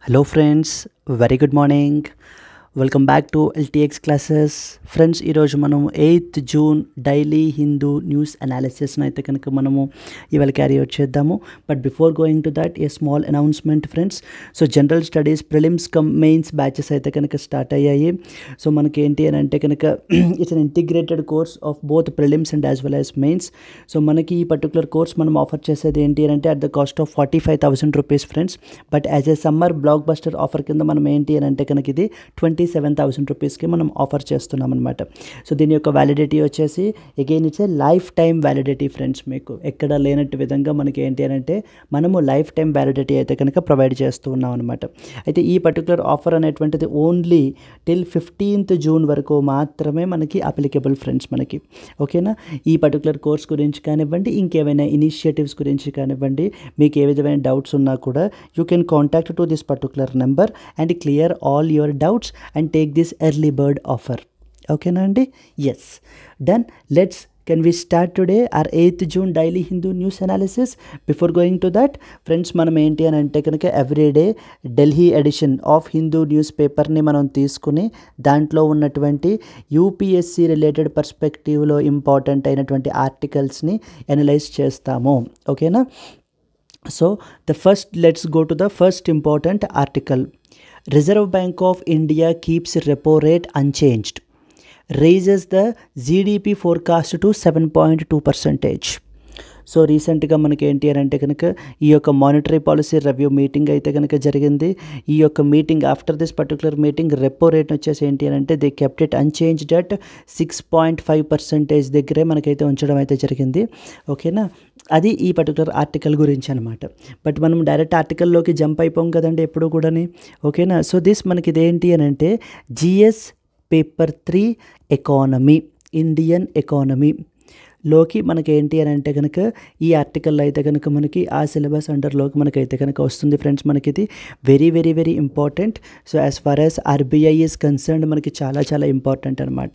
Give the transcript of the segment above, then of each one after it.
Hello friends, very good morning. Welcome back to LTX classes. Friends, ఈరోజు మనం 8th June daily Hindu news అనాలిసిస్ని అయితే కనుక మనము ఇవాళ క్యారీ అవుట్ చేద్దాము. But before going to that a small announcement friends. So general studies prelims cum mains batches అయితే కనుక స్టార్ట్ అయ్యాయి. సో మనకి ఏంటి అని అంటే కనుక it's an integrated course of both prelims and as well as mains. So మనకి ఈ పర్టికులర్ కోర్స్ మనం ఆఫర్ చేసేది ఏంటి అని అంటే at the cost of 45,000 rupees friends. But as a summer block buster offer కింద మనం ఏంటి అని అంటే కనుక ఇది 27,000 రూపీస్కి మనం ఆఫర్ చేస్తున్నాం అనమాట. సో దీని యొక్క వ్యాలిడిటీ వచ్చేసి again it's a life time validity friends. మీకు ఎక్కడ లేనట్టు విధంగా మనకి ఏంటి అని అంటే మనము లైఫ్ టైం వ్యాలిడిటీ అయితే కనుక ప్రొవైడ్ చేస్తూ ఉన్నాం అనమాట. అయితే ఈ పర్టికులర్ ఆఫర్ అనేటువంటిది ఓన్లీ టిల్ 15th జూన్ వరకు మాత్రమే మనకి అప్లికేబుల్ ఫ్రెండ్స్ మనకి. ఓకేనా? ఈ పర్టికులర్ కోర్స్ గురించి కానివ్వండి, ఇంకేమైనా ఇనిషియేటివ్స్ గురించి కానివ్వండి, మీకు ఏ విధమైన డౌట్స్ ఉన్నా కూడా you can contact to this particular number and clear all your doubts and take this early bird offer. Okay nandi? Yes. Done. Can we start today our 8th June daily Hindu news analysis? Before going to that, friends, మనం ఏంటి అని అంటే కనుక everyday Delhi edition of Hindu news పేపర్ని మనం తీసుకుని దాంట్లో ఉన్నటువంటి యూపీఎస్సీ రిలేటెడ్ పర్స్పెక్టివ్లో ఇంపార్టెంట్ అయినటువంటి ఆర్టికల్స్ని అనలైజ్ చేస్తాము. ఓకేనా? So let's go to the first important article. Reserve Bank of India keeps repo rate unchanged, raises the GDP forecast to 7.2%. So రీసెంట్గా మనకి ఏంటి అని అంటే కనుక ఈ యొక్క మానిటరీ పాలసీ రివ్యూ మీటింగ్ అయితే కనుక జరిగింది. ఈ యొక్క meeting after this particular meeting repo rate వచ్చేసి ఏంటి అని అంటే they kept it unchanged at 6.5% దగ్గరే మనకైతే ఉంచడం అయితే జరిగింది. ఓకేనా? అది ఈ పర్టికులర్ ఆర్టికల్ గురించి అనమాట. బట్ మనం డైరెక్ట్ ఆర్టికల్లోకి జంప్ అయిపోం కదండి ఎప్పుడు కూడాని. ఓకేనా? సో దిస్ మనకి ఇదేంటి అని అంటే GS paper 3 economy, Indian economy లోకి మనకి ఏంటి అని అంటే కనుక ఈ ఆర్టికల్లో అయితే కనుక మనకి ఆ సిలబస్ అండర్లోకి మనకైతే కనుక వస్తుంది ఫ్రెండ్స్. మనకి ఇది very very very important. So as far as RBI is concerned మనకి చాలా చాలా ఇంపార్టెంట్ అనమాట.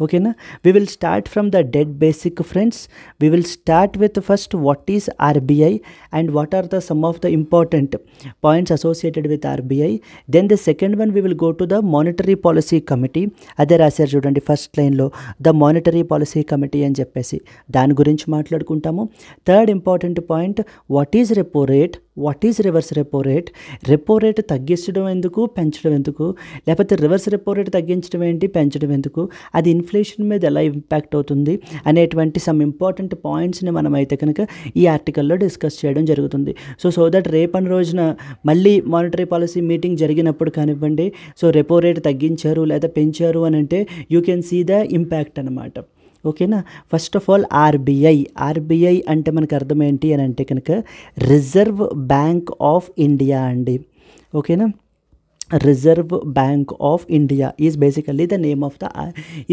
ఓకేనా? We will start from the dead basic friends. We will start with first what is RBI and what are the some of the important points associated with RBI. Then the second one we will go to the monetary policy committee. అదే రాశారు చూడండి first లైన్లో, the monetary policy committee అని చెప్పేసి దాని గురించి మాట్లాడుకుంటాము. Third important point, what is repo rate, what is reverse repo rate, repo rate తగ్గించడం ఎందుకు, పెంచడం ఎందుకు, లేకపోతే రివర్స్ రెపో రేట్ తగ్గించడం ఏంటి, పెంచడం ఎందుకు, అది ఇన్ఫ్లేషన్ మీద ఎలా ఇంపాక్ట్ అవుతుంది అనేటువంటి సమ్ ఇంపార్టెంట్ పాయింట్స్ని మనం అయితే కనుక ఈ ఆర్టికల్లో డిస్కస్ చేయడం జరుగుతుంది. సో దట్ రేపటి రోజున మళ్ళీ మానిటరీ పాలసీ మీటింగ్ జరిగినప్పుడు కానివ్వండి, సో రెపో రేట్ తగ్గించారు లేదా పెంచారు అని అంటే you can see the impact అనమాట. ఓకేనా? ఫస్ట్ ఆఫ్ ఆల్ ఆర్బీఐ అంటే మనకు అర్థం ఏంటి అని అంటే కనుక రిజర్వ్ బ్యాంక్ ఆఫ్ ఇండియా అండి. ఓకేనా? Reserve bank of India is basically the name of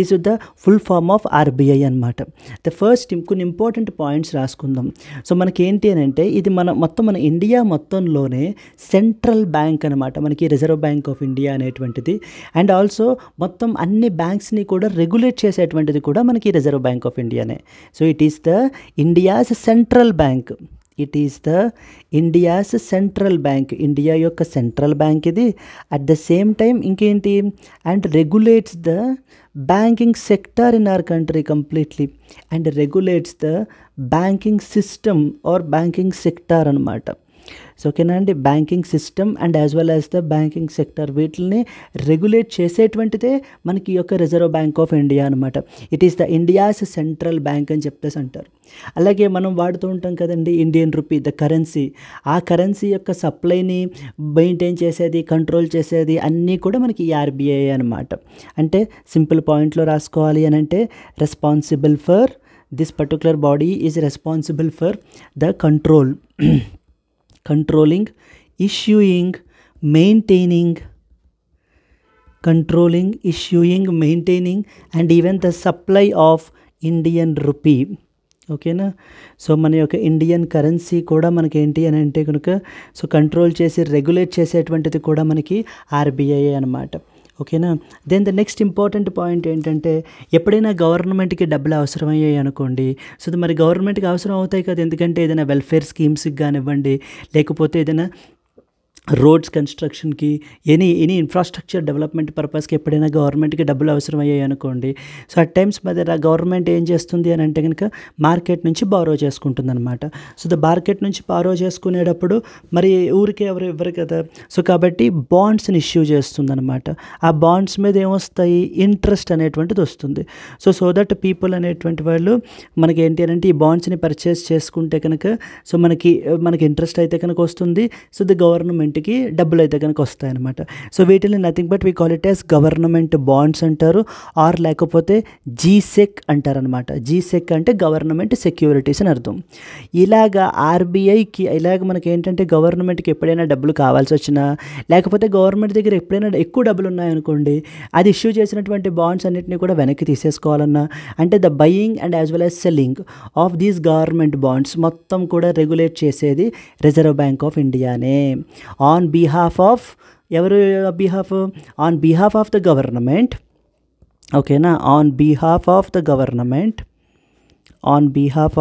is the full form of RBI అనమాట. ద ఫస్ట్ కొన్ని ఇంపార్టెంట్ పాయింట్స్ రాసుకుందాం. సో మనకి ఏంటి అని అంటే ఇది మన ఇండియా మొత్తంలోనే సెంట్రల్ బ్యాంక్ అనమాట మనకి రిజర్వ్ బ్యాంక్ ఆఫ్ ఇండియా అనేటువంటిది. అండ్ ఆల్సో మొత్తం అన్ని బ్యాంక్స్ని కూడా రెగ్యులేట్ చేసేటువంటిది కూడా మనకి రిజర్వ్ బ్యాంక్ ఆఫ్ ఇండియానే. So it is the India's central bank. It is the India's central bank, India యొక్క సెంట్రల్ బ్యాంక్ ఇది. అట్ ద సేమ్ టైం ఇంకేంటి, and regulates the banking sector in our country completely and regulates the banking system or banking sector అనమాట. So ఓకేనా అండి, banking system and as well as the banking sector వీటిని regulate చేసేటువంటిదే మనకి ఈ యొక్క reserve bank of India అనమాట. It is the India's central bank అని చెప్పేసి అంటారు. అలాగే మనం వాడుతూ ఉంటాం కదండి ఇండియన్ రూపీ, ద కరెన్సీ. ఆ కరెన్సీ యొక్క సప్లైని మెయింటైన్ చేసేది, కంట్రోల్ చేసేది అన్నీ కూడా మనకి ఈ ఆర్బీఐ అనమాట. అంటే సింపుల్ పాయింట్లో రాసుకోవాలి అని అంటే responsible for this particular body is responsible for the controlling, issuing, maintaining and even the supply of Indian rupee. ఓకేనా? సో మన యొక్క ఇండియన్ కరెన్సీ కూడా మనకి ఏంటి అని అంటే కనుక సో కంట్రోల్ చేసి రెగ్యులేట్ చేసేటువంటిది కూడా మనకి ఆర్బీఐ అనమాట. ఓకేనా? Then the next important point ఏంటంటే ఎప్పుడైనా గవర్నమెంట్కి డబ్బులు అవసరమయ్యాయి అనుకోండి, సో మరి గవర్నమెంట్కి అవసరం అవుతాయి కదా, ఎందుకంటే ఏదైనా వెల్ఫేర్ స్కీమ్స్కి కానివ్వండి, లేకపోతే ఏదైనా రోడ్స్ కన్స్ట్రక్షన్కి ఎనీ ఇన్ఫ్రాస్ట్రక్చర్ డెవలప్మెంట్ పర్పస్కి ఎప్పుడైనా గవర్నమెంట్కి డబ్బులు అవసరం అయ్యాయి అనుకోండి. సో అట్ టైమ్స్ మధ్య గవర్నమెంట్ ఏం చేస్తుంది అని అంటే కనుక మార్కెట్ నుంచి బారో చేసుకుంటుంది అనమాట. సో మార్కెట్ నుంచి బారో చేసుకునేటప్పుడు మరి ఊరికే ఎవరు ఇవ్వరు కదా. సో కాబట్టి బాండ్స్ని ఇష్యూ చేస్తుంది అనమాట. ఆ బాండ్స్ మీద ఏమొస్తాయి, ఇంట్రెస్ట్ అనేటువంటిది వస్తుంది. సో దట్ పీపుల్ అనేటువంటి వాళ్ళు మనకి ఏంటి అని అంటే ఈ బాండ్స్ని పర్చేస్ చేసుకుంటే కనుక సో మనకి ఇంట్రెస్ట్ అయితే కనుక వస్తుంది. సో గవర్నమెంట్కి డబ్బులు అయితే కనుక వస్తాయన్నమాట. సో వీటిని nothing but we call it as government bonds అంటారు, ఆర్ లేకపోతే జీసెక్ అంటారనమాట. జీసెక్ అంటే గవర్నమెంట్ సెక్యూరిటీస్ అని అర్థం. ఇలాగా ఆర్బీఐకి మనకి ఏంటంటే గవర్నమెంట్కి ఎప్పుడైనా డబ్బులు కావాల్సి వచ్చినా లేకపోతే గవర్నమెంట్ దగ్గర ఎప్పుడైనా ఎక్కువ డబ్బులు ఉన్నాయనుకోండి, అది ఇష్యూ చేసినటువంటి బాండ్స్ అన్నింటినీ కూడా వెనక్కి తీసేసుకోవాలన్నా అంటే the buying and as well as selling of these government bonds మొత్తం కూడా రెగ్యులేట్ చేసేది రిజర్వ్ బ్యాంక్ ఆఫ్ ఇండియానే. On behalf of the government, ఓకేనా, on behalf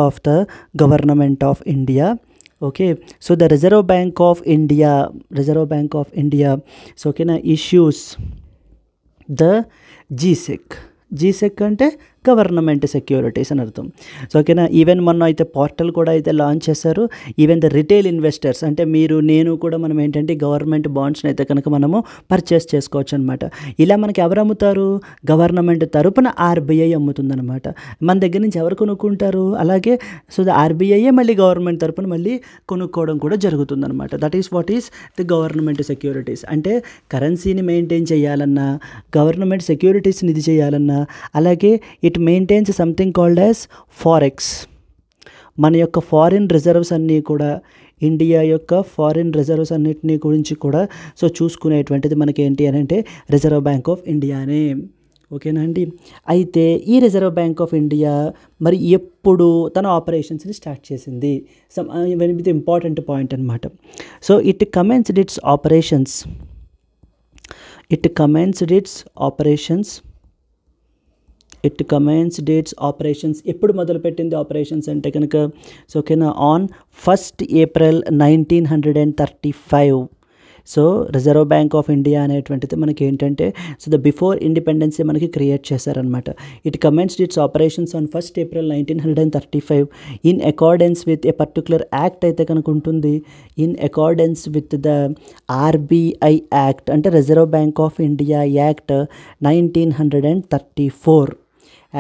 of the government of India. Okay, so the reserve bank of India so ఓకేనా issues the GSec అంటే government securities అని అర్థం. సో ఓకేనా, ఈవెన్ మొన్న అయితే పోర్టల్ కూడా అయితే లాంచ్ చేశారు. ఈవెన్ ద రిటైల్ ఇన్వెస్టర్స్ అంటే మీరు నేను కూడా మనం ఏంటంటే గవర్నమెంట్ బాండ్స్ని అయితే కనుక మనము పర్చేస్ చేసుకోవచ్చు అనమాట. ఇలా మనకి ఎవరు అమ్ముతారు, గవర్నమెంట్ తరపున ఆర్బీఐ అమ్ముతుందన్నమాట. మన దగ్గర నుంచి ఎవరు కొనుక్కుంటారు, అలాగే సో ద ఆర్బీఐయే మళ్ళీ గవర్నమెంట్ తరపున మళ్ళీ కొనుక్కోవడం కూడా జరుగుతుందన్నమాట. That is what is the government securities. అంటే కరెన్సీని మెయింటైన్ చేయాలన్నా, గవర్నమెంట్ సెక్యూరిటీస్ని ఇది చేయాలన్నా, అలాగే it maintains something called as forex. మన యొక్క ఫారిన్ రిజర్వ్స్ అన్నీ కూడా, ఇండియా యొక్క ఫారిన్ రిజర్వ్స్ అన్నిటినీ గురించి కూడా సో చూసుకునేటువంటిది మనకి ఏంటి అని అంటే రిజర్వ్ బ్యాంక్ ఆఫ్ ఇండియానే. ఓకేనా అండి. అయితే ఈ రిజర్వ్ బ్యాంక్ ఆఫ్ ఇండియా మరి ఎప్పుడు తన ఆపరేషన్స్ని స్టార్ట్ చేసింది, వెరీ విత్ ఇంపార్టెంట్ పాయింట్ అనమాట. So it commenced it's operations ఎప్పుడు మొదలుపెట్టింది ఆపరేషన్స్ అంటే కనుక సో ఓకేనా on 1st April 1935. So reserve bank of India అనేటువంటిది మనకి ఏంటంటే సో ద బిఫోర్ ఇండిపెండెన్సీ మనకి క్రియేట్ చేశారనమాట. It commenced it's operations on 1st April 1935 in accordance with a particular act అయితే కనుక ఉంటుంది. In accordance with the RBI act అంటే reserve bank of India act 1934.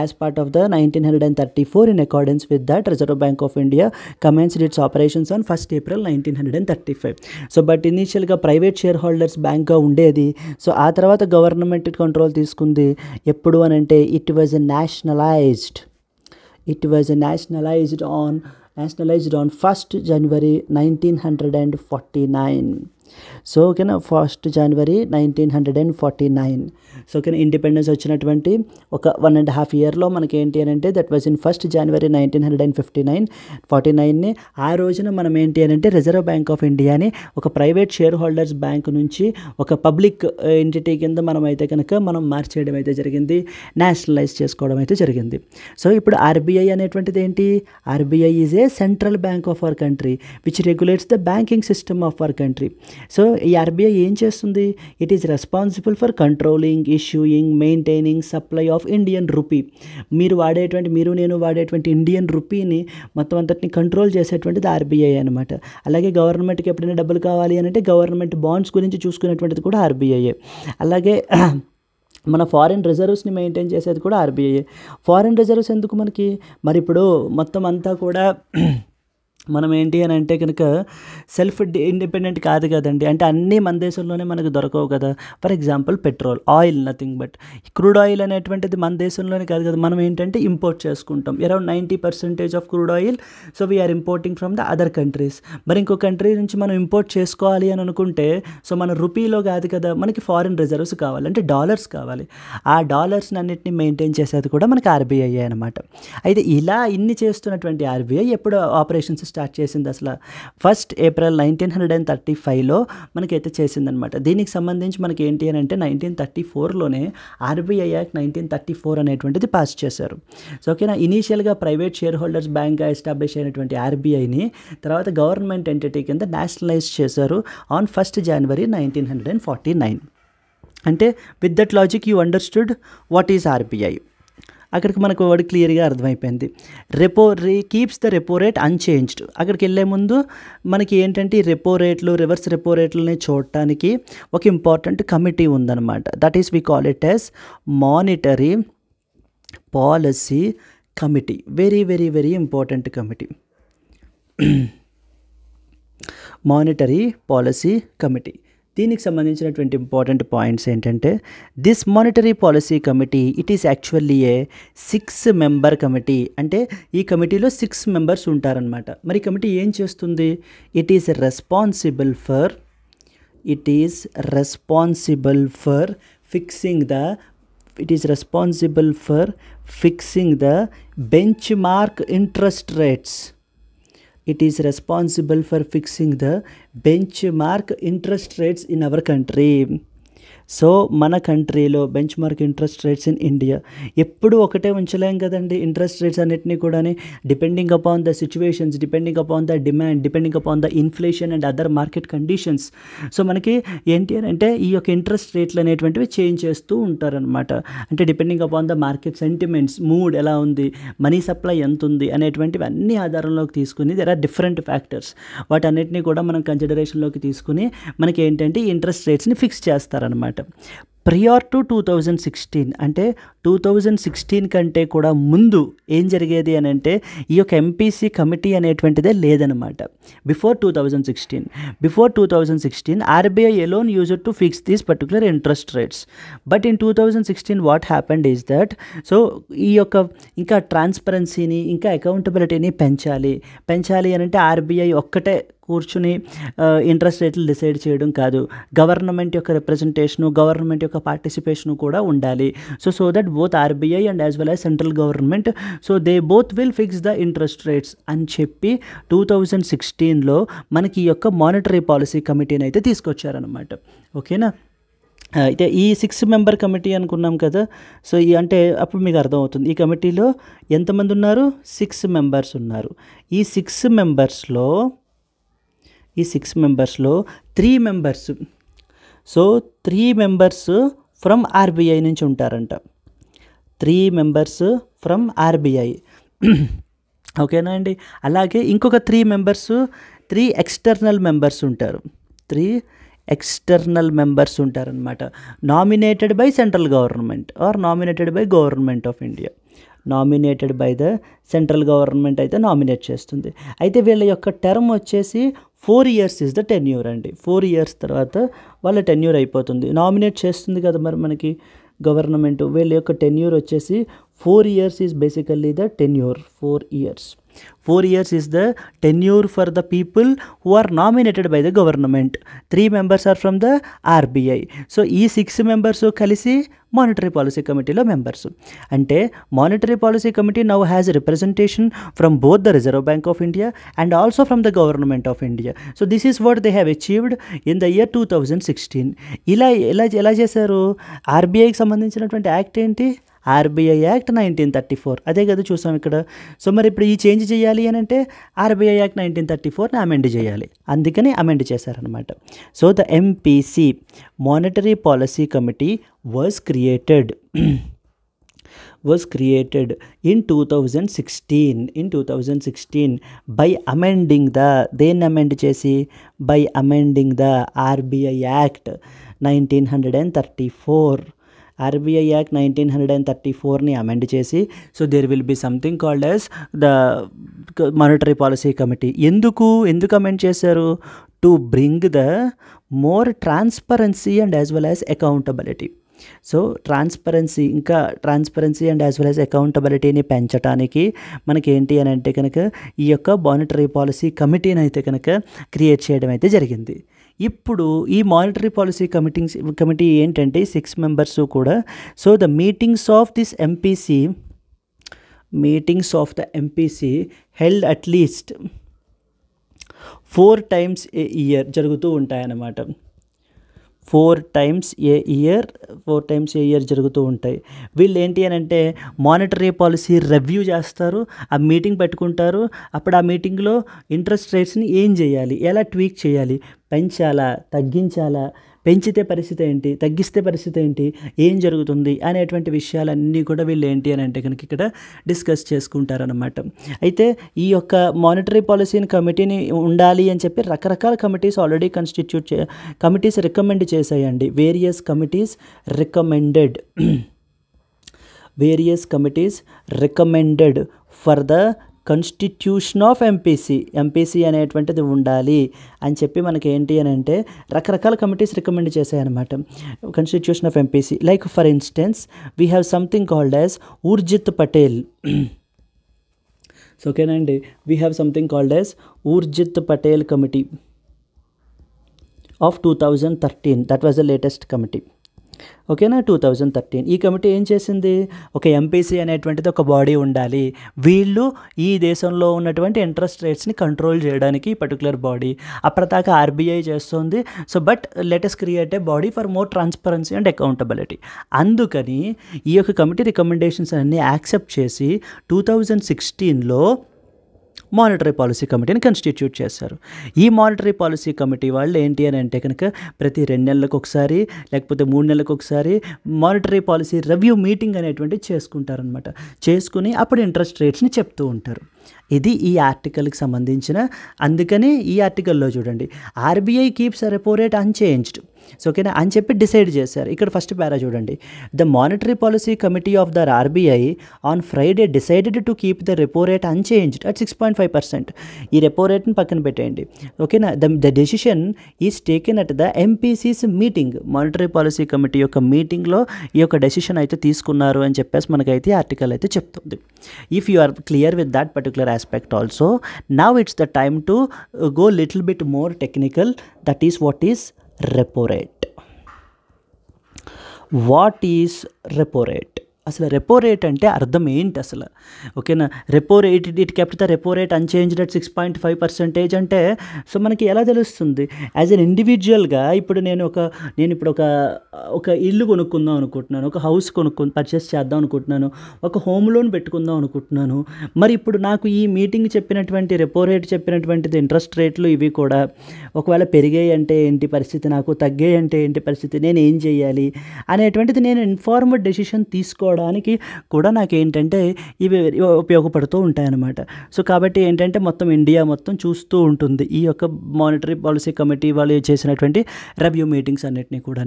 As part of the 1934, in accordance with that, Reserve Bank of India commenced its operations on 1st April 1935. So but initially గా private share holders బ్యాంక్గా ఉండేది. So ఆ తర్వాత government control తీసుకుంది. ఎప్పుడు అని అంటే it was nationalized on 1st January 1949. So ఓకేనా 1st January 1949. So ఓకేనా ఇండిపెండెన్స్ వచ్చినటువంటి ఒక 1.5 yearలో మనకి ఏంటి అని అంటే that was in 1st January 1949ని ఆ రోజున మనం ఏంటి అని అంటే రిజర్వ్ బ్యాంక్ ఆఫ్ ఇండియాని ఒక ప్రైవేట్ షేర్ హోల్డర్స్ బ్యాంక్ నుంచి ఒక పబ్లిక్ ఎంటిటీ కింద మనం మార్చేయడం అయితే జరిగింది, నేషనలైజ్ చేసుకోవడం అయితే జరిగింది. సో ఇప్పుడు ఆర్బీఐ అనేటువంటిది ఏంటి, RBI is a central bank of our country which regulates the banking system of our country. So ఈ ఆర్బీఐ ఏం చేస్తుంది, it is responsible for controlling, issuing, maintaining supply of Indian rupee. నేను వాడేటువంటి Indian రూపీని మొత్తం అంతటిని control చేసేటువంటిది RBI అనమాట. అలాగే గవర్నమెంట్కి ఎప్పుడైనా డబ్బులు కావాలి అని అంటే గవర్నమెంట్ బాండ్స్ గురించి చూసుకునేటువంటిది కూడా ఆర్బీఐ. అలాగే మన ఫారిన్ రిజర్వ్స్ని మెయింటైన్ చేసేది కూడా ఆర్బీఐ. ఫారిన్ రిజర్వ్స్ ఎందుకు మనకి, మరి ఇప్పుడు మొత్తం అంతా కూడా మనం ఏంటి అని అంటే కనుక సెల్ఫ్ ఇండిపెండెంట్ కాదు కదండి. అంటే అన్నీ మన దేశంలోనే మనకు దొరకవు కదా. For example petrol, oil, nothing but crude oil అనేటువంటిది మన దేశంలోనే కాదు కదా, మనం ఏంటంటే ఇంపోర్ట్ చేసుకుంటాం. Around 90% of crude oil so we are importing from the other countries. మరి ఇంకో కంట్రీ నుంచి మనం ఇంపోర్ట్ చేసుకోవాలి అని అనుకుంటే సో మన రూపీలో కాదు కదా, మనకి ఫారిన్ రిజర్వ్స్ కావాలి, అంటే డాలర్స్ కావాలి. ఆ డాలర్స్ని అన్నింటినీ మెయింటైన్ చేసేది కూడా మనకి ఆర్బీఐ అనమాట. అయితే ఇలా ఇన్ని చేస్తున్నటువంటి ఆర్బీఐ ఎప్పుడు ఆపరేషన్స్ స్టార్ట్ చేసింది అసలు 1st April 1935లో మనకైతే చేసిందనమాట. దీనికి సంబంధించి మనకి ఏంటి అని అంటే 1934లోనే ఆర్బీఐ యాక్ట్ 1934 అనేటువంటిది పాస్ చేశారు. సో ఓకేనా, ఇనీషియల్గా ప్రైవేట్ షేర్ హోల్డర్స్ బ్యాంక్గా ఎస్టాబ్లిష్ అయినటువంటి ఆర్బీఐని తర్వాత గవర్నమెంట్ ఎంటిటీ కింద నేషనలైజ్ చేశారు ఆన్ 1st January 1949. అంటే with that logic you understood what is RBI. అక్కడికి మనకు వర్డ్ క్లియర్గా అర్థమైపోయింది. Keeps the repo rate unchanged. అక్కడికి వెళ్ళే ముందు మనకి ఏంటంటే ఈ రెపో రేట్లు, రివర్స్ రెపో రేట్లని చూడటానికి ఒక ఇంపార్టెంట్ కమిటీ ఉందన్నమాట. That is we call it as monetary policy committee. Very very very important committee, monetary policy committee. దీనికి సంబంధించినటువంటి ఇంపార్టెంట్ పాయింట్స్ ఏంటంటే this monetary policy committee it is actually a 6-member committee. అంటే ఈ కమిటీలో 6 members ఉంటారనమాట. మరి committee ఏం చేస్తుంది? It is responsible for fixing the bench mark interest rates. It is responsible for fixing the benchmark interest rates in our country. So మన కంట్రీలో bench mark interest rates in India ఎప్పుడు ఒకటే ఉంచలేం కదండి. Interest rates అన్నిటినీ కూడా depending upon the situations, depending upon the demand, depending upon the inflation and other market conditions. So మనకి ఏంటి అని అంటే ఈ యొక్క ఇంట్రెస్ట్ రేట్లు అనేటువంటివి చేంజ్ చేస్తూ ఉంటారనమాట. అంటే depending upon the market sentiments, mood ఎలా ఉంది, మనీ సప్లై ఎంత ఉంది అనేటువంటివి అన్ని ఆధారంలోకి తీసుకుని దెర్ ఆర్ డిఫరెంట్ ఫ్యాక్టర్స్. వాటన్నిటిని కూడా మనం కన్సిడరేషన్లోకి తీసుకుని మనకి ఏంటంటే ఈ ఇంట్రెస్ట్ రేట్స్ని ఫిక్స్ చేస్తారనమాట. ప్రియార్ టు 2016 అంటే 2016 కంటే కూడా ముందు ఏం జరిగేది అని అంటే ఈ యొక్క ఎంపీసీ కమిటీ అనేటువంటిదే లేదనమాట. Before 2016 RBI alone used to fix these particular interest rates. But in 2016 what happened is that so ఈ యొక్క ఇంకా ట్రాన్స్పరెన్సీని ఇంకా అకౌంటబిలిటీని పెంచాలి అని అంటే ఆర్బీఐ ఒక్కటే కూర్చుని ఇంట్రెస్ట్ రేట్లు డిసైడ్ చేయడం కాదు, గవర్నమెంట్ యొక్క రిప్రజెంటేషను, గవర్నమెంట్ యొక్క పార్టిసిపేషను కూడా ఉండాలి. So that both RBI and as well as central government so they both will fix the interest rates అని చెప్పి 2016లో మనకి ఈ యొక్క మానిటరీ పాలసీ కమిటీని అయితే తీసుకొచ్చారనమాట. ఓకేనా, అయితే ఈ 6-member కమిటీ అనుకున్నాం కదా. సో అంటే అప్పుడు మీకు అర్థమవుతుంది ఈ కమిటీలో ఎంతమంది ఉన్నారు, 6 members ఉన్నారు. ఈ 6 members లో 3 members, so 3 members from RBI నుంచి ఉంటారంట. 3 members ఫ్రమ్ ఆర్బీఐ. ఓకేనా అండి. అలాగే ఇంకొక 3 members 3 external members ఉంటారు. 3 external members ఉంటారనమాట. Nominated by central government are nominated by government of India. Nominated by the central government అయితే నామినేట్ చేస్తుంది. అయితే వీళ్ళ యొక్క టర్మ్ వచ్చేసి 4 years ఇస్ ద టెన్యూర్ అండి. 4 years తర్వాత వాళ్ళ టెన్యూర్ అయిపోతుంది. నామినేట్ చేస్తుంది కదా మరి మనకి గవర్నమెంట్. వీళ్ళ యొక్క టెన్యూర్ వచ్చేసి 4 years is basically the tenure. 4 years is the tenure for the people who are nominated by the government. 3 members are from the RBI. So ఈ 6 members కలిసి మానిటరీ పాలసీ కమిటీలో మెంబర్స్. అంటే monetary policy committee now has representation from both the reserve bank of India and also from the government of India. So this is what they have achieved in the year 2016. ఎలా చేశారు? ఆర్బీఐకి సంబంధించినటువంటి act ఏంటి? RBI act 1934. అదే కదా చూసాం ఇక్కడ. So మరి ఇప్పుడు ఈ చేంజ్ చేయాలి అని అంటే ఆర్బీఐ యాక్ట్ 1934ని అమెండ్ చేయాలి. అందుకని అమెండ్ చేశారనమాట. So the MPC monetary policy committee was created in 2016 by amending the RBI Act 1934. RBI Act 1934ని అమెండ్ చేసి so there will be something called as the monetary policy committee. ఎందుకు amend చేశారు? To bring the more transparency and as well as accountability. So transparency and as well as అకౌంటబిలిటీని పెంచడానికి మనకి ఏంటి అని అంటే కనుక ఈ యొక్క మానిటరీ పాలసీ కమిటీని అయితే కనుక క్రియేట్ చేయడం అయితే జరిగింది. ఇప్పుడు ఈ మానిటరీ పాలసీ కమిటీ ఏంటంటే 6 members కూడా. So the meetings of the MPC held at least 4 times A year జరుగుతూ ఉంటాయన్నమాట. 4 times ఏ ఇయర్ జరుగుతూ ఉంటాయి. వీళ్ళు ఏంటి అని అంటే మానిటరీ పాలసీ రివ్యూ చేస్తారు, ఆ మీటింగ్ పెట్టుకుంటారు. అప్పుడు ఆ మీటింగ్లో ఇంట్రెస్ట్ రేట్స్ని ఏం చేయాలి, ఎలా ట్వీక్ చేయాలి, పెంచాలా తగ్గించాలా, పెంచితే పరిస్థితి ఏంటి, తగ్గిస్తే పరిస్థితి ఏంటి, ఏం జరుగుతుంది అనేటువంటి విషయాలన్నీ కూడా వీళ్ళు ఏంటి అని అంటే కనుక ఇక్కడ డిస్కస్ చేసుకుంటారనమాట. అయితే ఈ యొక్క మానిటరీ పాలసీని కమిటీని ఉండాలి అని చెప్పి రకరకాల కమిటీస్ ఆల్రెడీ కమిటీస్ రికమెండ్ చేశాయండి. Various committees recommended for the constitution of MPC అనేటువంటిది ఉండాలి అని చెప్పి మనకి ఏంటి అని అంటే రకరకాల కమిటీస్ రికమెండ్ చేశాయన్నమాట. Constitution of MPC like for instance we have something called as Urjit Patel. So ఓకేనండి, we have something called as Urjit Patel committee of 2013. That was the latest committee. ఓకేనా, 2013. ఈ కమిటీ ఏం చేసింది, ఒక ఎంపీసీ అనేటువంటిది ఒక బాడీ ఉండాలి, వీళ్ళు ఈ దేశంలో ఉన్నటువంటి ఇంట్రెస్ట్ రేట్స్ని కంట్రోల్ చేయడానికి పర్టికులర్ బాడీ. అప్పటిదాకా ఆర్బీఐ చేస్తుంది. So but latest create a body for more transparency and accountability. అందుకని ఈ యొక్క కమిటీ రికమెండేషన్స్ అన్నీ యాక్సెప్ట్ చేసి 2016లో మానిటరీ పాలసీ కమిటీని కాన్స్టిట్యూట్ చేశారు. ఈ మానిటరీ పాలసీ కమిటీ వాళ్ళు ఏంటి అని అంటే కనుక ప్రతి 2 నెలలకు ఒకసారి లేకపోతే 3 నెలలకు ఒకసారి మానిటరీ పాలసీ రివ్యూ మీటింగ్ అనేటువంటిది చేసుకుంటారనమాట. చేసుకుని అప్పుడు ఇంట్రెస్ట్ రేట్స్ని చెప్తూ ఉంటారు. ఇది ఈ ఆర్టికల్కి సంబంధించిన, అందుకని ఈ ఆర్టికల్లో చూడండి, RBI keeps repo rate unchanged. So ఓకేనా అని చెప్పి డిసైడ్ చేశారు. ఇక్కడ ఫస్ట్ పారా చూడండి, the monetary policy committee of the RBI on Friday decided to keep the repo rate unchanged at 6.5%. ఈ రెపో రేట్ని పక్కన పెట్టేయండి. ఓకేనా, the decision is taken at the MPC's meeting. Monetary policy committee యొక్క మీటింగ్లో ఈ యొక్క డెసిషన్ అయితే తీసుకున్నారు అని చెప్పేసి మనకైతే ఆర్టికల్ అయితే చెప్తుంది. If you are clear with that particular aspect also, now it's the time to go little bit more technical. That is what is repo rate. What is repo rate? అసలు repo rate అంటే అర్థం ఏంటి అసలు? ఓకేనా, repo rate it kept the repo rate unchanged at 6.5% అంటే so మనకి ఎలా తెలుస్తుంది? యాజ్ ఎన్ ఇండివిజువల్గా ఇప్పుడు నేను ఒక ఇల్లు కొనుక్కుందాం అనుకుంటున్నాను, ఒక హౌస్ పర్చేస్ చేద్దాం అనుకుంటున్నాను, ఒక హోమ్ లోన్ పెట్టుకుందాం అనుకుంటున్నాను. మరి ఇప్పుడు నాకు ఈ మీటింగ్ చెప్పినటువంటి రెపో రేట్ చెప్పినటువంటిది ఇంట్రెస్ట్ రేట్లు ఇవి కూడా ఒకవేళ పెరిగాయి అంటే ఏంటి పరిస్థితి, నాకు తగ్గాయి అంటే ఏంటి పరిస్థితి, నేను ఏం చేయాలి అనేటువంటిది నేను ఇన్ఫార్మ్డ్ డెసిషన్ తీసుకోవడానికి కూడా నాకు ఏంటంటే ఇవి ఉపయోగపడుతూ ఉంటాయన్నమాట. సో కాబట్టి ఏంటంటే మొత్తం ఇండియా మొత్తం చూస్తూ ఉంటుంది ఈ యొక్క మానిటరీ పాలసీ కమిటీ వాళ్ళు చేసినటువంటి రివ్యూ మీటింగ్స్ అన్నిటినీ కూడా.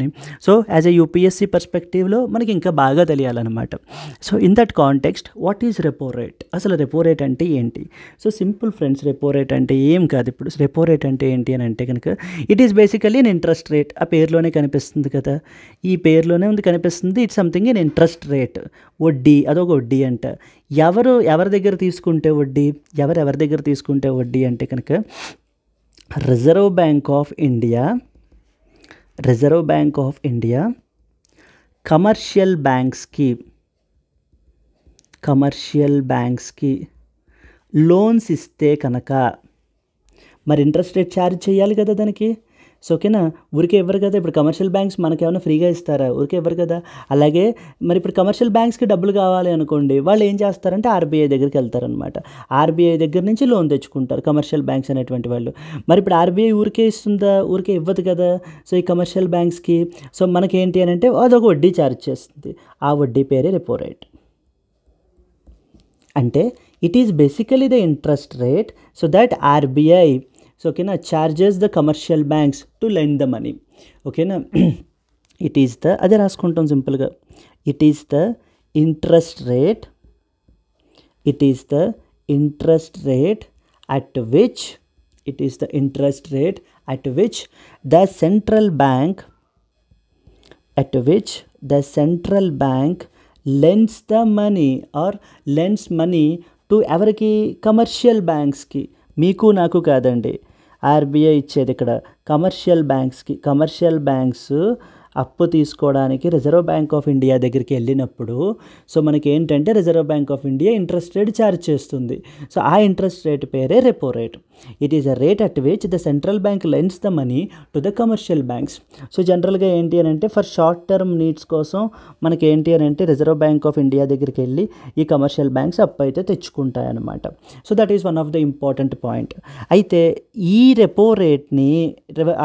సో యాజ్ ఎ యూపీఎస్సీ పర్స్పెక్టివ్లో మనకి ఇంకా బాగా తెలియాలన్నమాట. So in that context what is repo rate? అసలు రెపో రేట్ అంటే ఏంటి? So simple friends, repo rate అంటే ఏం కాదు. ఇప్పుడు రెపో రేట్ అంటే ఏంటి అని అంటే కనుక it is basically an interest rate. ఆ పేరులోనే కనిపిస్తుంది కదా, ఈ పేరులోనే ఉంది కనిపిస్తుంది. It's something in interest rate. వడ్డీ, అదొక వడ్డీ అంట. ఎవరి దగ్గర తీసుకుంటే వడ్డీ, ఎవరి దగ్గర తీసుకుంటే వడ్డీ అంటే కనుక reserve bank of India commercial బ్యాంక్స్కి లోన్స్ ఇస్తే కనుక మరి ఇంట్రెస్ట్ రేట్ ఛార్జ్ చేయాలి కదా దానికి. సో ఓకేనా, ఊరికే ఇవ్వరు కదా. ఇప్పుడు కమర్షియల్ బ్యాంక్స్ మనకేమైనా ఫ్రీగా ఇస్తారా? ఊరికే ఇవ్వరు కదా. అలాగే మరి ఇప్పుడు కమర్షియల్ బ్యాంక్స్కి డబ్బులు కావాలి అనుకోండి, వాళ్ళు ఏం చేస్తారంటే ఆర్బీఐ దగ్గరికి వెళ్తారనమాట. ఆర్బీఐ దగ్గర నుంచి లోన్ తెచ్చుకుంటారు కమర్షియల్ బ్యాంక్స్ అనేటువంటి వాళ్ళు. మరి ఇప్పుడు ఆర్బీఐ ఊరికే ఇస్తుందా? ఊరికే ఇవ్వదు కదా. సో ఈ కమర్షియల్ బ్యాంక్స్కి సో మనకేంటి అని అంటే అదొక వడ్డీ ఛార్జ్ చేస్తుంది. ఆ వడ్డీ పేరే రెపో రేట్. అంటే it is basically the interest rate so that RBI so ఓకేనా charges the commercial banks to lend the money. ఓకేనా, ఇట్ ఈస్ ద అదే రాసుకుంటాం సింపుల్గా. It is the interest rate at which the central bank lends the money or lends money to ఎవరికి? Commercial బ్యాంక్స్కి. మీకు నాకు కాదండి, ఆర్బీఐ ఇచ్చేది ఇక్కడ కమర్షియల్ బ్యాంక్స్కి. కమర్షియల్ బ్యాంక్స్ అప్పు తీసుకోవడానికి రిజర్వ్ బ్యాంక్ ఆఫ్ ఇండియా దగ్గరికి వెళ్ళినప్పుడు సో మనకి ఏంటంటే reserve bank of India interest rate charge చేస్తుంది. సో ఆ ఇంట్రెస్ట్ రేట్ పేరే repo rate. It is a rate at which the central bank lends the money to the commercial banks. So జనరల్గా ఏంటి అని అంటే ఫర్ షార్ట్ టర్మ్ నీడ్స్ కోసం మనకి ఏంటి అని అంటే రిజర్వ్ బ్యాంక్ ఆఫ్ ఇండియా దగ్గరికి వెళ్ళి ఈ కమర్షియల్ బ్యాంక్స్ అప్పు అయితే తెచ్చుకుంటాయి అన్నమాట. So that is one of the important point. అయితే ఈ రెపో రేట్ని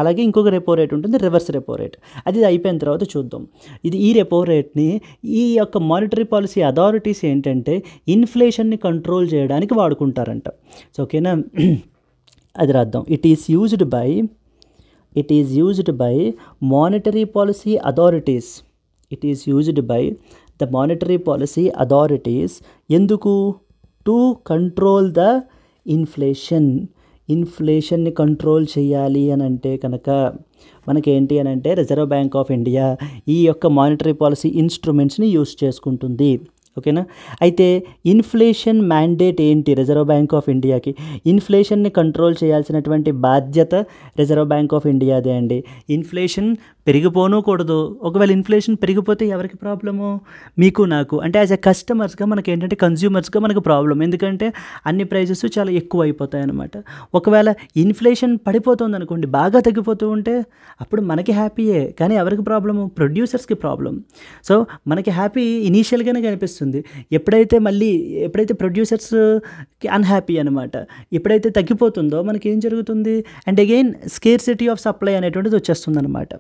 అలాగే ఇంకొక రెపో రేట్ ఉంటుంది, రివర్స్ రెపో రేట్. అది అయిపోయిన తర్వాత చూద్దాం. ఈ రెపో రేట్ని ఈ యొక్క మానిటరీ పాలసీ అథారిటీస్ ఏంటంటే ఇన్ఫ్లేషన్ని కంట్రోల్ చేయడానికి వాడుకుంటారంట. సో ఓకేనా, అది రాద్దాం. It is used by monetary policy authorities. It is used by the monetary policy authorities ఎందుకు? టు కంట్రోల్ ద ఇన్ఫ్లేషన్ని కంట్రోల్ చేయాలి అని అంటే కనుక మనకేంటి అని అంటే రిజర్వ్ బ్యాంక్ ఆఫ్ ఇండియా ఈ యొక్క మానిటరీ పాలసీ ఇన్స్ట్రుమెంట్స్ని యూస్ చేసుకుంటుంది. ఓకేనా. అయితే ఇన్ఫ్లేషన్ మ్యాండేట్ ఏంటి రిజర్వ్ బ్యాంక్ ఆఫ్ ఇండియాకి? ఇన్ఫ్లేషన్ని కంట్రోల్ చేయాల్సినటువంటి బాధ్యత రిజర్వ్ బ్యాంక్ ఆఫ్ ఇండియాదే అండి. ఇన్ఫ్లేషన్ పెరిగిపోనూకూడదు. ఒకవేళ ఇన్ఫ్లేషన్ పెరిగిపోతే ఎవరికి ప్రాబ్లము? మీకు నాకు, అంటే యాజ్ ఎ కస్టమర్స్గా మనకి ఏంటంటే కన్జ్యూమర్స్గా మనకు ప్రాబ్లం. ఎందుకంటే అన్ని ప్రైజెస్ చాలా ఎక్కువ అయిపోతాయి అన్నమాట. ఒకవేళ ఇన్ఫ్లేషన్ పడిపోతుంది అనుకోండి, బాగా తగ్గిపోతూ ఉంటే అప్పుడు మనకి హ్యాపీయే, కానీ ఎవరికి ప్రాబ్లము? ప్రొడ్యూసర్స్కి ప్రాబ్లం. సో మనకి హ్యాపీ ఇనీషియల్గానే కనిపిస్తుంది, ఎప్పుడైతే ప్రొడ్యూసర్స్కి అన్హ్యాపీ అనమాట. ఎప్పుడైతే తగ్గిపోతుందో మనకి ఏం జరుగుతుంది? And again scarcity of supply అనేటువంటిది వచ్చేస్తుంది అనమాట.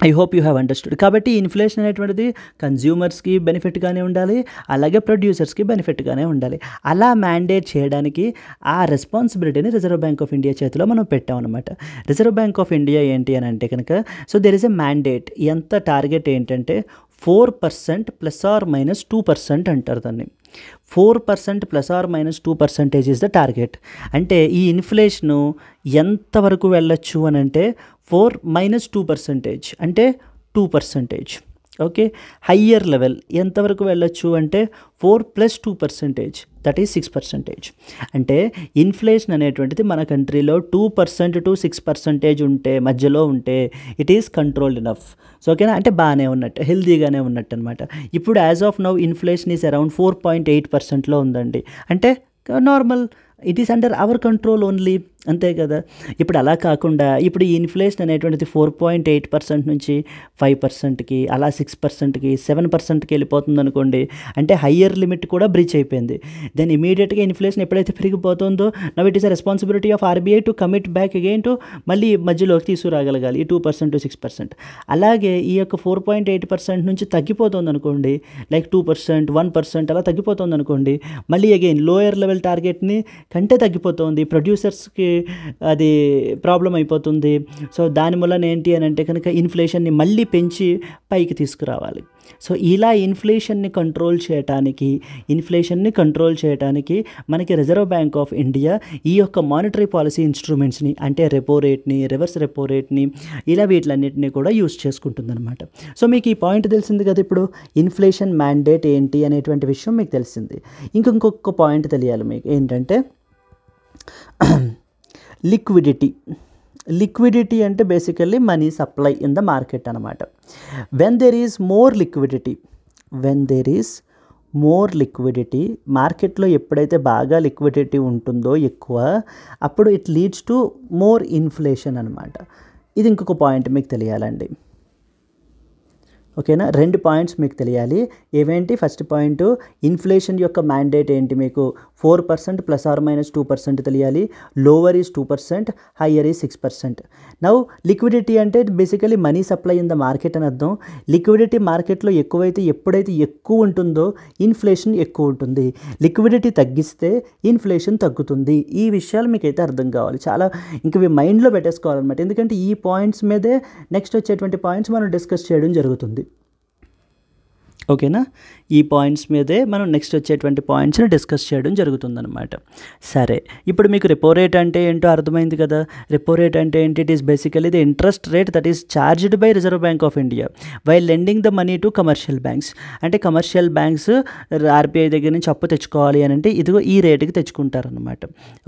I hope you have understood. కాబట్టి ఇన్ఫ్లేషన్ అనేటువంటిది కన్జ్యూమర్స్కి బెనిఫిట్గానే ఉండాలి, అలాగే ప్రొడ్యూసర్స్కి బెనిఫిట్గానే ఉండాలి. అలా మ్యాండేట్ చేయడానికి ఆ రెస్పాన్సిబిలిటీని రిజర్వ్ బ్యాంక్ ఆఫ్ ఇండియా చేతిలో మనం పెట్టామన్నమాట. రిజర్వ్ బ్యాంక్ ఆఫ్ ఇండియా ఏంటి అని అంటే కనుక, so there is a mandate. ఎంత టార్గెట్ ఏంటంటే 4% ± 2% అంటారు దాన్ని. 4% ± 2% ఈజ్ ద టార్గెట్. అంటే ఈ ఇన్ఫ్లేషను ఎంతవరకు వెళ్ళొచ్చు అని అంటే 4 - 2% అంటే 2%. ఓకే. హయ్యర్ లెవెల్ ఎంతవరకు వెళ్ళొచ్చు అంటే 4 + 2%, దట్ ఈజ్ 6%. అంటే ఇన్ఫ్లేషన్ అనేటువంటిది మన కంట్రీలో 2% to 6% మధ్యలో ఉంటే it is controlled enough. So ఓకేనా, అంటే బాగానే ఉన్నట్టు, హెల్దీగానే ఉన్నట్టు అనమాట. ఇప్పుడు as of now inflation is around 4.8%లో ఉందండి. అంటే normal, it is under our control only, అంతే కదా. ఇప్పుడు అలా కాకుండా ఇప్పుడు ఈ ఇన్ఫ్లేషన్ అనేటువంటిది 4.8% నుంచి 5%కి, అలా 6%కి, 7%కి వెళ్ళిపోతుంది అనుకోండి, అంటే హయ్యర్ లిమిట్ కూడా బ్రీచ్ అయిపోయింది. దెన్ ఇమీడియట్గా ఇన్ఫ్లేషన్ ఎప్పుడైతే పెరిగిపోతుందో now it is a responsibility of RBI to commit back again to మళ్ళీ మధ్యలోకి తీసుకురాగలగాలి ఈ 2% to 6%. అలాగే ఈ యొక్క 4.8% నుంచి తగ్గిపోతుంది అనుకోండి, లైక్ 2%, 1% అలా తగ్గిపోతుంది అనుకోండి, మళ్ళీ అగైన్ లోయర్ లెవెల్ టార్గెట్ని కంటే తగ్గిపోతుంది, ప్రొడ్యూసర్స్కి అది ప్రాబ్లం అయిపోతుంది. సో దాని వలన ఏంటి అని అంటే కనుక ఇన్ఫ్లేషన్ని మళ్ళీ పెంచి పైకి తీసుకురావాలి. సో ఇలా ఇన్ఫ్లేషన్ని కంట్రోల్ చేయడానికి మనకి రిజర్వ్ బ్యాంక్ ఆఫ్ ఇండియా ఈ యొక్క మానిటరీ పాలసీ ఇన్స్ట్రుమెంట్స్ని, అంటే రెపో రేట్ని, రివర్స్ రెపో రేట్ని, ఇలా వీటిలన్నింటినీ కూడా యూస్ చేసుకుంటుందన్నమాట. సో మీకు ఈ పాయింట్ తెలిసింది కదా. ఇప్పుడు ఇన్ఫ్లేషన్ మ్యాండేట్ ఏంటి అనేటువంటి విషయం మీకు తెలిసింది. ఇంకొక పాయింట్ తెలియాలి మీకు, ఏంటంటే లిక్విడిటీ అంటే basically money supply in the market అనమాట. When there is more liquidity మార్కెట్లో ఎప్పుడైతే బాగా లిక్విడిటీ ఉంటుందో ఎక్కువ, అప్పుడు it leads to more inflation అనమాట. ఇది ఇంకొక పాయింట్ మీకు తెలియాలండి. ఓకేనా, 2 పాయింట్స్ మీకు తెలియాలి. ఏవేంటి? ఫస్ట్ పాయింట్, ఇన్ఫ్లేషన్ యొక్క మ్యాండేట్ ఏంటి మీకు? 4% ± 2% తెలియాలి. Lower is 2%, higher is 6%. Now liquidity అంటే basically money supply in the market అని అర్థం. లిక్విడిటీ మార్కెట్లో ఎప్పుడైతే ఎక్కువ ఉంటుందో ఇన్ఫ్లేషన్ ఎక్కువ ఉంటుంది. లిక్విడిటీ తగ్గిస్తే ఇన్ఫ్లేషన్ తగ్గుతుంది. ఈ విషయాలు మీకైతే అర్థం కావాలి, చాలా ఇంక ఇవి మైండ్లో పెట్టేసుకోవాలన్నమాట. ఎందుకంటే ఈ పాయింట్స్ మీదే నెక్స్ట్ వచ్చేటువంటి పాయింట్స్ మనం డిస్కస్ చేయడం జరుగుతుంది. ఓకేనా? ఈ పాయింట్స్ మీదే మనం నెక్స్ట్ వచ్చేటువంటి పాయింట్స్ని డిస్కస్ చేయడం జరుగుతుందన్నమాట. సరే, ఇప్పుడు మీకు రెపో రేట్ అంటే ఏంటో అర్థమైంది కదా. రెపో రేట్ అంటే ఏంటి? It is basically the interest rate that is charged by reserve bank of India while lending the money to commercial banks. అంటే కమర్షియల్ బ్యాంక్స్ ఆర్బీఐ దగ్గర నుంచి అప్పు తెచ్చుకోవాలి అని అంటే ఇదిగో ఈ రేటుకి తెచ్చుకుంటారనమాట.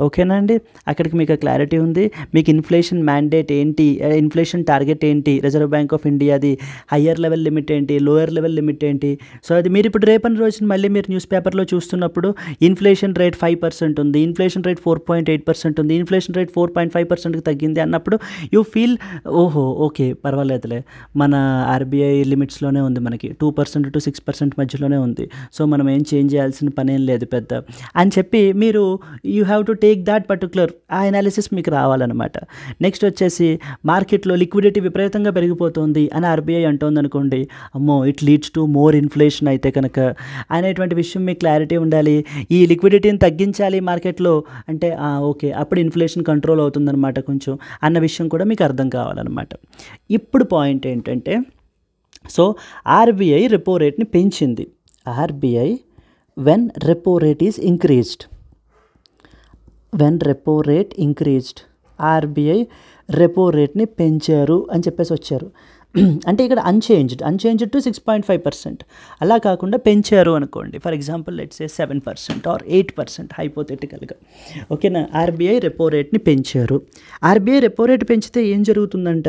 ఓకేనా అండి? అక్కడికి మీకు క్లారిటీ ఉంది. మీకు ఇన్ఫ్లేషన్ మ్యాండేట్ ఏంటి, ఇన్ఫ్లేషన్ టార్గెట్ ఏంటి, రిజర్వ్ బ్యాంక్ ఆఫ్ ఇండియాది హయ్యర్ లెవెల్ లిమిట్ ఏంటి, లోయర్ లెవెల్ లిమిట్ ఏంటి. సో అది మీరు ఇప్పుడు రేపటి రోజున మళ్ళీ మీరు న్యూస్ పేపర్లో చూస్తున్నప్పుడు ఇన్ఫ్లేషన్ రేట్ 5% ఉంది, ఇన్ఫ్లేషన్ రేట్ 4.8% ఉంది, ఇన్ఫ్లేషన్ రేట్ 4.5%కి తగ్గింది అన్నప్పుడు యూ ఫీల్ ఓహో ఓకే పర్వాలేదులే, మన ఆర్బీఐ లిమిట్స్లోనే ఉంది, మనకి 2% to 6% మధ్యలోనే ఉంది, సో మనం ఏం చేంజ్ చేయాల్సిన పనేం లేదు పెద్ద అని చెప్పి మీరు you have to take that particular ఆ అనాలిసిస్ మీకు రావాలన్నమాట. నెక్స్ట్ వచ్చేసి మార్కెట్లో లిక్విడిటీ విపరీతంగా పెరిగిపోతుంది అని ఆర్బీఐ అంటోంది అనుకోండి, అమ్మో it leads to more inflation అయితే కనుక అనేటువంటి విషయం మీకు క్లారిటీ ఉండాలి. ఈ లిక్విడిటీని తగ్గించాలి మార్కెట్లో అంటే ఓకే అప్పుడు ఇన్ఫ్లేషన్ కంట్రోల్ అవుతుందన్నమాట కొంచెం అన్న విషయం కూడా మీకు అర్థం కావాలన్నమాట. ఇప్పుడు పాయింట్ ఏంటంటే, సో ఆర్బీఐ రెపో రేట్ని పెంచింది. RBI when repo rate is increased, when repo rate increased RBI repo రేట్ని పెంచారు అని చెప్పేసి వచ్చారు. అంటే ఇక్కడ అన్చేంజ్డ్ టు 6.5%, అలా కాకుండా పెంచారు అనుకోండి. For example let's say 7% or 8% హైపోథెటికల్గా. ఓకేనా? ఆర్బీఐ రెపో రేట్ని పెంచారు. ఆర్బీఐ రెపో రేట్ పెంచితే ఏం జరుగుతుందంట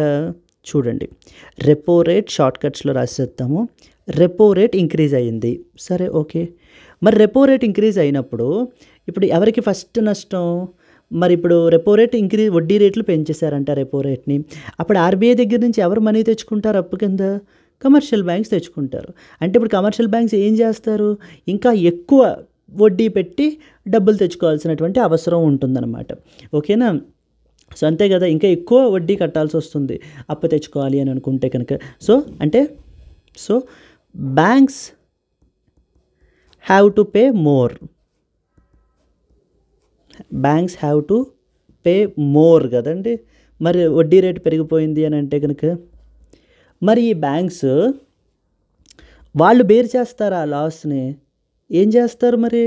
చూడండి. రెపో రేట్ షార్ట్ కట్స్లో రాసేద్దాము. రెపో రేట్ ఇంక్రీజ్ అయ్యింది, సరే ఓకే. మరి రెపో రేట్ ఇంక్రీజ్ అయినప్పుడు ఇప్పుడు ఎవరికి ఫస్ట్ నష్టం? మరి ఇప్పుడు రెపో రేట్ వడ్డీ రేట్లు పెంచేశారంట రెపో రేట్ని. అప్పుడు ఆర్బీఐ దగ్గర నుంచి ఎవరు మనీ తెచ్చుకుంటారు అప్పు కింద? కమర్షియల్ బ్యాంక్స్ తెచ్చుకుంటారు. అంటే ఇప్పుడు కమర్షియల్ బ్యాంక్స్ ఏం చేస్తారు? ఇంకా ఎక్కువ వడ్డీ పెట్టి డబ్బులు తెచ్చుకోవాల్సినటువంటి అవసరం ఉంటుందన్నమాట. ఓకేనా? సో అంతే కదా, ఇంకా ఎక్కువ వడ్డీ కట్టాల్సి వస్తుంది అప్పు తెచ్చుకోవాలి అని అనుకుంటే కనుక. So banks have to pay more, banks have to pay more కదండి. మరి వడ్డీ రేటు పెరిగిపోయింది అని అంటే కనుక మరి ఈ బ్యాంక్స్ వాళ్ళు బేర్ చేస్తారు ఆ లాస్ని. ఏం చేస్తారు మరి?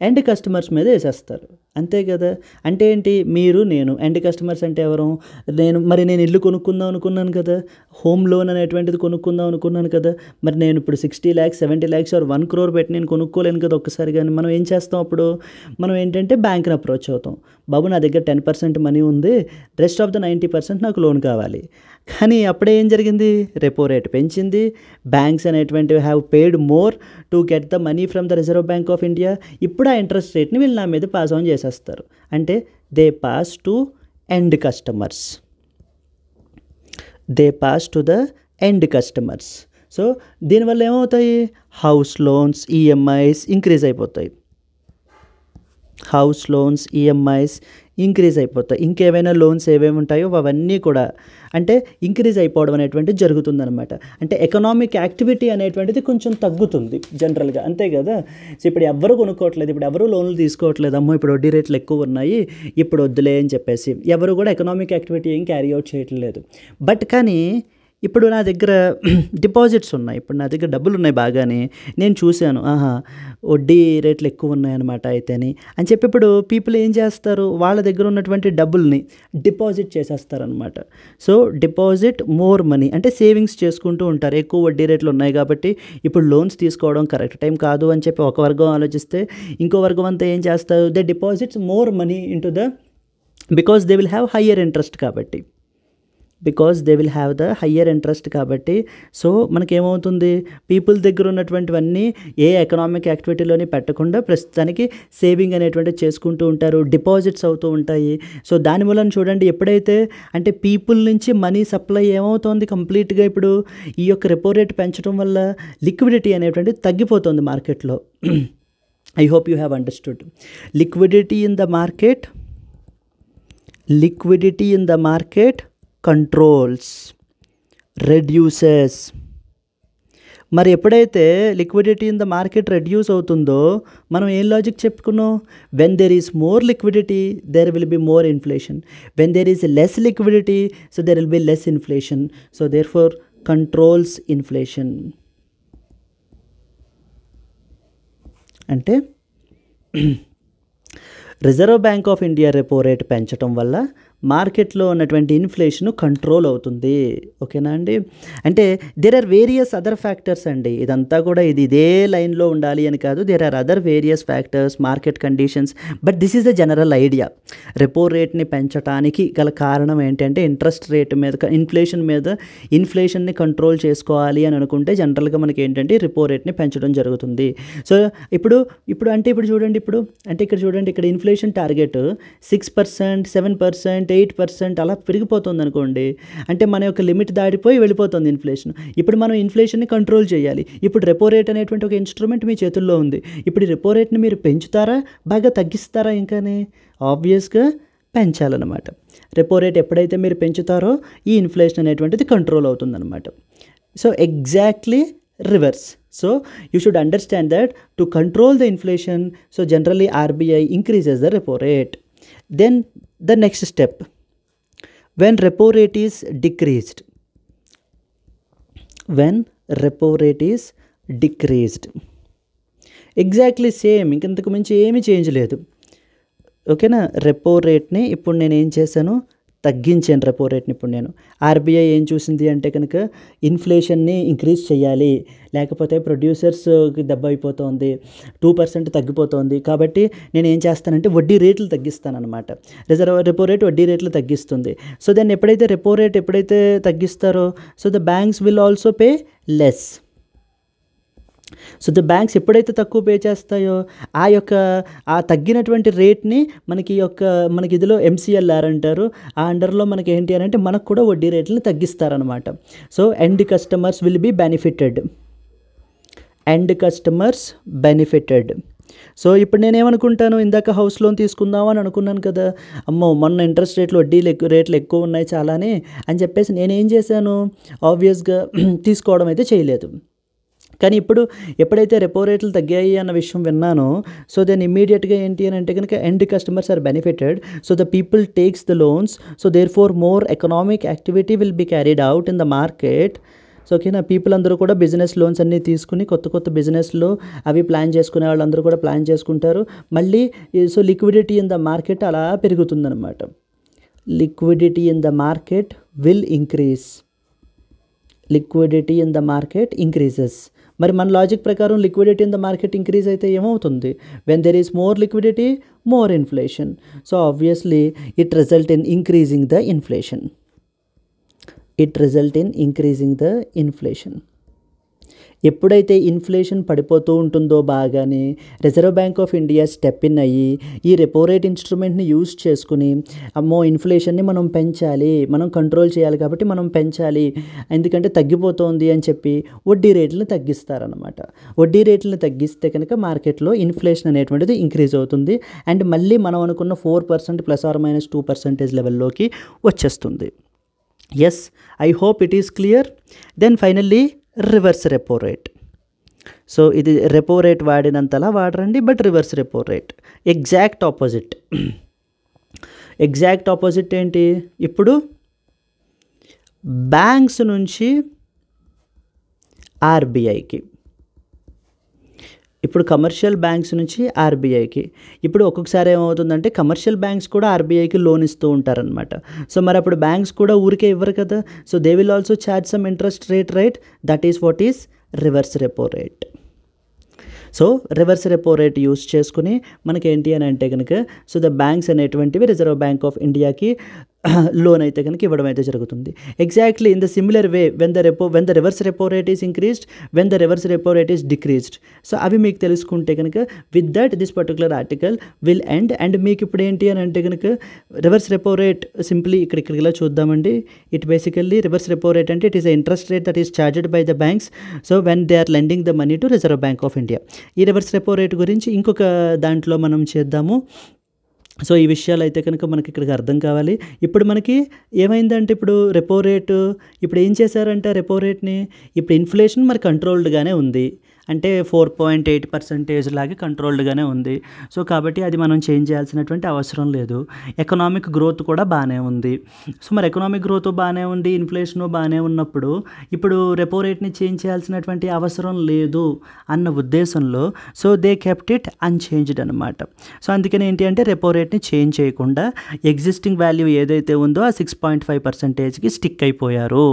ఎండ్ కస్టమర్స్ మీద వేసేస్తారు, అంతే కదా. అంటే ఏంటి? మీరు నేను ఎండ్ కస్టమర్స్ అంటే ఎవరు? నేను ఇల్లు కొనుక్కుందాం అనుకున్నాను కదా, హోమ్ లోన్ అనేటువంటిది కొనుక్కుందాం అనుకున్నాను కదా, మరి నేను ఇప్పుడు 60 lakhs 70 lakhs ఆర్ 1 crore పెట్టి నేను కొనుక్కోలేను కదా ఒక్కసారి. కానీ మనం ఏం చేస్తాం అప్పుడు? మనం ఏంటంటే బ్యాంక్ని అప్రోచ్ అవుతాం. బాబు నా దగ్గర 10% మనీ ఉంది, రెస్ట్ ఆఫ్ ద 90% నాకు లోన్ కావాలి. కానీ అప్పుడే ఏం జరిగింది? రెపో రేట్ పెంచింది. బ్యాంక్స్ అనేటువంటివి have paid more to get the money from the reserve bank of India. ఇప్పుడు ఆ ఇంట్రెస్ట్ రేట్ని వీళ్ళు నా మీద పాస్ ఆన్ చేసేస్తారు. అంటే they pass to end customers, they pass to the end customers. So దీనివల్ల ఏమవుతాయి? హౌస్ లోన్స్ ఈఎంఐస్ ఇంక్రీజ్ అయిపోతాయి, హౌస్ లోన్స్ ఈఎంఐస్ ఇంక్రీజ్ అయిపోతాయి. ఇంకేమైనా లోన్స్ ఏవేమి ఉంటాయో అవన్నీ కూడా అంటే ఇంక్రీజ్ అయిపోవడం అనేటువంటిది జరుగుతుందన్నమాట. అంటే ఎకనామిక్ యాక్టివిటీ అనేటువంటిది కొంచెం తగ్గుతుంది జనరల్గా, అంతే కదా. సో ఇప్పుడు ఎవరు కొనుక్కోవట్లేదు, ఇప్పుడు ఎవరు లోన్లు తీసుకోవట్లేదు, అమ్మో ఇప్పుడు వడ్డీ రేట్లు ఎక్కువ ఉన్నాయి ఇప్పుడు వద్దులే అని చెప్పేసి ఎవరు కూడా ఎకనామిక్ యాక్టివిటీ ఏం క్యారీ అవుట్ చేయట్లేదు. బట్ కానీ ఇప్పుడు నా దగ్గర డిపాజిట్స్ ఉన్నాయి, ఇప్పుడు నా దగ్గర డబ్బులు ఉన్నాయి బాగానే, నేను చూశాను వడ్డీ రేట్లు ఎక్కువ ఉన్నాయన్నమాట అయితేని అని చెప్పి ఇప్పుడు పీపుల్ ఏం చేస్తారు? వాళ్ళ దగ్గర ఉన్నటువంటి డబ్బుల్ని డిపాజిట్ చేసేస్తారనమాట. సో డిపాజిట్ మోర్ మనీ అంటే సేవింగ్స్ చేసుకుంటూ ఉంటారు. ఎక్కువ వడ్డీ రేట్లు ఉన్నాయి కాబట్టి ఇప్పుడు లోన్స్ తీసుకోవడం కరెక్ట్ టైం కాదు అని చెప్పి ఒక వర్గం ఆలోచిస్తే, ఇంకో వర్గం అంతా ఏం చేస్తారు? They deposits more money into the because they will have higher interest కాబట్టి, because they will have the higher interest కాబట్టి. సో మనకేమవుతుంది? పీపుల్ దగ్గర ఉన్నటువంటివన్నీ ఏ ఎకనామిక్ యాక్టివిటీలోని పెట్టకుండా ప్రస్తుతానికి సేవింగ్ అనేటువంటిది చేసుకుంటూ ఉంటారు, డిపాజిట్స్ అవుతూ ఉంటాయి. సో దాని వలన చూడండి, ఎప్పుడైతే అంటే పీపుల్ నుంచి మనీ సప్లై ఏమవుతుంది కంప్లీట్గా ఇప్పుడు ఈ యొక్క రెపో రేట్ పెంచడం వల్ల లిక్విడిటీ అనేటువంటిది తగ్గిపోతుంది మార్కెట్లో. I hope you have understood. Liquidity in the market, liquidity in the market controls, reduces. మరి ఎప్పుడైతే liquidity in the market reduce అవుతుందో మనం ఏం లాజిక్ చెప్పుకున్నాం? When there is more liquidity there will be more inflation, when there is less liquidity so there will be less inflation. So therefore controls inflation. అంటే reserve bank of India repo rate పెంచడం వల్ల మార్కెట్లో ఉన్నటువంటి inflation control అవుతుంది. ఓకేనా అండి? అంటే there are various other factors అండి. ఇదంతా కూడా ఇదే లైన్లో ఉండాలి అని కాదు. There are other various factors, market conditions, but this is the general idea. Repo రేట్ని పెంచడానికి గల కారణం ఏంటంటే ఇంట్రెస్ట్ రేట్ మీద, ఇన్ఫ్లేషన్ని కంట్రోల్ చేసుకోవాలి అని అనుకుంటే జనరల్గా మనకి ఏంటంటే రెపో రేట్ని పెంచడం జరుగుతుంది. సో ఇప్పుడు చూడండి, ఇక్కడ చూడండి, ఇక్కడ ఇన్ఫ్లేషన్ టార్గెట్ 6%, 7%, 8% అలా పెరిగిపోతుంది అనుకోండి. అంటే మన యొక్క లిమిట్ దాటిపోయి వెళ్ళిపోతుంది ఇన్ఫ్లేషన్. ఇప్పుడు మనం ఇన్ఫ్లేషన్ని కంట్రోల్ చేయాలి. ఇప్పుడు రెపో రేట్ అనేటువంటి ఒక ఇన్స్ట్రుమెంట్ మీ చేతుల్లో ఉంది. ఇప్పుడు ఈ రెపో రేట్ని మీరు పెంచుతారా, బాగా తగ్గిస్తారా? ఇంకానే ఆబ్వియస్గా పెంచాలన్నమాట. రెపో రేట్ ఎప్పుడైతే మీరు పెంచుతారో ఈ ఇన్ఫ్లేషన్ అనేటువంటిది కంట్రోల్ అవుతుందన్నమాట. So exactly reverse. So you should understand that to control the inflation, so generally RBI increases the repo rate. Then the next step, when repo rate is decreased, exactly same, ఇంకంతకు మించి ఏమీ change లేదు. ఓకేనా? Repo రేట్ని ఇప్పుడు నేను ఏం చేశాను, తగ్గించాను రెపో రేట్ని. ఇప్పుడు నేను ఆర్బీఐ ఏం చూసింది అంటే కనుక ఇన్ఫ్లేషన్ని ఇంక్రీజ్ చేయాలి, లేకపోతే ప్రొడ్యూసర్స్కి దెబ్బ అయిపోతుంది, 2% తగ్గిపోతుంది. కాబట్టి నేను ఏం చేస్తానంటే వడ్డీ రేట్లు తగ్గిస్తానమాట. రెపో రేట్ వడ్డీ రేట్లు తగ్గిస్తుంది. సో దెన్ ఎప్పుడైతే రెపో రేట్ తగ్గిస్తారో, so the banks will also pay less. So the banks ఎప్పుడైతే తక్కువ పే చేస్తాయో ఆ తగ్గినటువంటి రేట్ని మనకి ఇదిలో MCLR అంటారు. ఆ అండర్లో మనకి ఏంటి అని అంటే మనకు కూడా వడ్డీ రేట్లను తగ్గిస్తారనమాట. So end customers will be benefited. So ఇప్పుడు నేనేమనుకుంటాను, ఇందాక హౌస్ లోన్ తీసుకుందామని అనుకున్నాను కదా, అమ్మో మొన్న ఇంట్రెస్ట్ రేట్లు ఎక్కువ ఉన్నాయి చాలానే అని చెప్పేసి నేనేం చేశాను, ఆబ్వియస్గా తీసుకోవడం అయితే చేయలేదు. కానీ ఇప్పుడు ఎప్పుడైతే రెపో రేట్లు తగ్గాయి అన్న విషయం విన్నానో, సో దెన్ ఇమ్మీడియట్గా ఏంటి అని అంటే కనుక end customers are benefited. So the people takes the loans. So therefore more economic activity will be carried out in the market. So okay, people అందరూ కూడా బిజినెస్ లోన్స్ అన్నీ తీసుకుని కొత్త బిజినెస్లో అవి ప్లాన్ చేసుకునే వాళ్ళందరూ కూడా ప్లాన్ చేసుకుంటారు. మళ్ళీ so liquidity in the market అలా పెరుగుతుందన్నమాట. Liquidity in the market will increase. Liquidity in the market increases. మరి మన లాజిక్ ప్రకారం liquidity in the market increase అయితే ఏమవుతుంది? When there is more liquidity, more inflation. So obviously it result in increasing the inflation. ఎప్పుడైతే inflation పడిపోతూ ఉంటుందో బాగానే reserve bank of India step in అయ్యి ఈ రెపో రేట్ ఇన్స్ట్రుమెంట్ని యూజ్ చేసుకుని అమ్మో ఇన్ఫ్లేషన్ని మనం పెంచాలి, మనం కంట్రోల్ చేయాలి కాబట్టి మనం పెంచాలి, ఎందుకంటే తగ్గిపోతుంది అని చెప్పి వడ్డీ రేట్లను తగ్గిస్తారనమాట. వడ్డీ రేట్లను తగ్గిస్తే కనుక మార్కెట్లో ఇన్ఫ్లేషన్ అనేటువంటిది ఇంక్రీజ్ అవుతుంది అండ్ మళ్ళీ మనం అనుకున్న 4% ±2% లెవెల్లోకి వచ్చేస్తుంది. Yes, I hope it is clear. Then finally reverse repo rate. So ఇది రెపో రేట్ వాడినంతలా వాడరండి, but reverse repo rate exact opposite ఏంటి? ఇప్పుడు బ్యాంక్స్ నుంచి ఆర్బీఐకి, ఇప్పుడు కమర్షియల్ బ్యాంక్స్ నుంచి ఆర్బీఐకి. ఇప్పుడు ఒక్కొక్కసారి ఏమవుతుందంటే కమర్షియల్ బ్యాంక్స్ కూడా ఆర్బీఐకి లోన్ ఇస్తూ ఉంటారనమాట. సో మరి అప్పుడు బ్యాంక్స్ కూడా ఊరికే ఇవ్వరు కదా. So they will also charge some interest rate, right? That is what is reverse repo rate. So reverse repo rate use చేసుకుని మనకేంటి అని అంటే కనుక సో ద బ్యాంక్స్ అనేటువంటివి రిజర్వ్ బ్యాంక్ ఆఫ్ ఇండియాకి లోన్ అయితే కనుక ఇవ్వడం అయితే జరుగుతుంది. Exactly in the similar way when the reverse repo rate is increased, when the reverse repo rate is decreased. So అవి మీకు తెలుసుకుంటే కనుక with that this particular article will end. And మీకు ఇప్పుడు ఏంటి అని అంటే కనుక రివర్స్ రెపో రేట్ సింప్లీ ఇక్కడ ఇలా చూద్దామండి. It basically reverse repo rate అంటే it is the interest rate that is charged by the banks so when they are lending the money to reserve bank of India. ఈ reverse repo rate గురించి ఇంకొక దాంట్లో మనం చేద్దాము. So ఈ విషయాలు అయితే కనుక మనకి ఇక్కడికి అర్థం కావాలి. ఇప్పుడు మనకి ఏమైందంటే ఇప్పుడు రెపో రేటు ఇప్పుడు ఏం చేశారంటే రెపో రేట్ని ఇప్పుడు ఇన్ఫ్లేషన్ మరి కంట్రోల్డ్గానే ఉంది. అంటే 4.8% లాగే కంట్రోల్డ్గానే ఉంది. సో కాబట్టి అది మనం చేంజ్ చేయాల్సినటువంటి అవసరం లేదు. ఎకనామిక్ గ్రోత్ కూడా బాగానే ఉంది. సో మరి ఎకనామిక్ గ్రోత్ బాగానే ఉంది, ఇన్ఫ్లేషను బాగానే ఉన్నప్పుడు ఇప్పుడు రెపో రేట్ని చేంజ్ చేయాల్సినటువంటి అవసరం లేదు అన్న ఉద్దేశంలో so they kept it unchanged అనమాట. సో అందుకని ఏంటి అంటే రెపో రేట్ని చేంజ్ చేయకుండా ఎగ్జిస్టింగ్ వాల్యూ ఏదైతే ఉందో ఆ 6.5%కి స్టిక్ అయిపోయారు.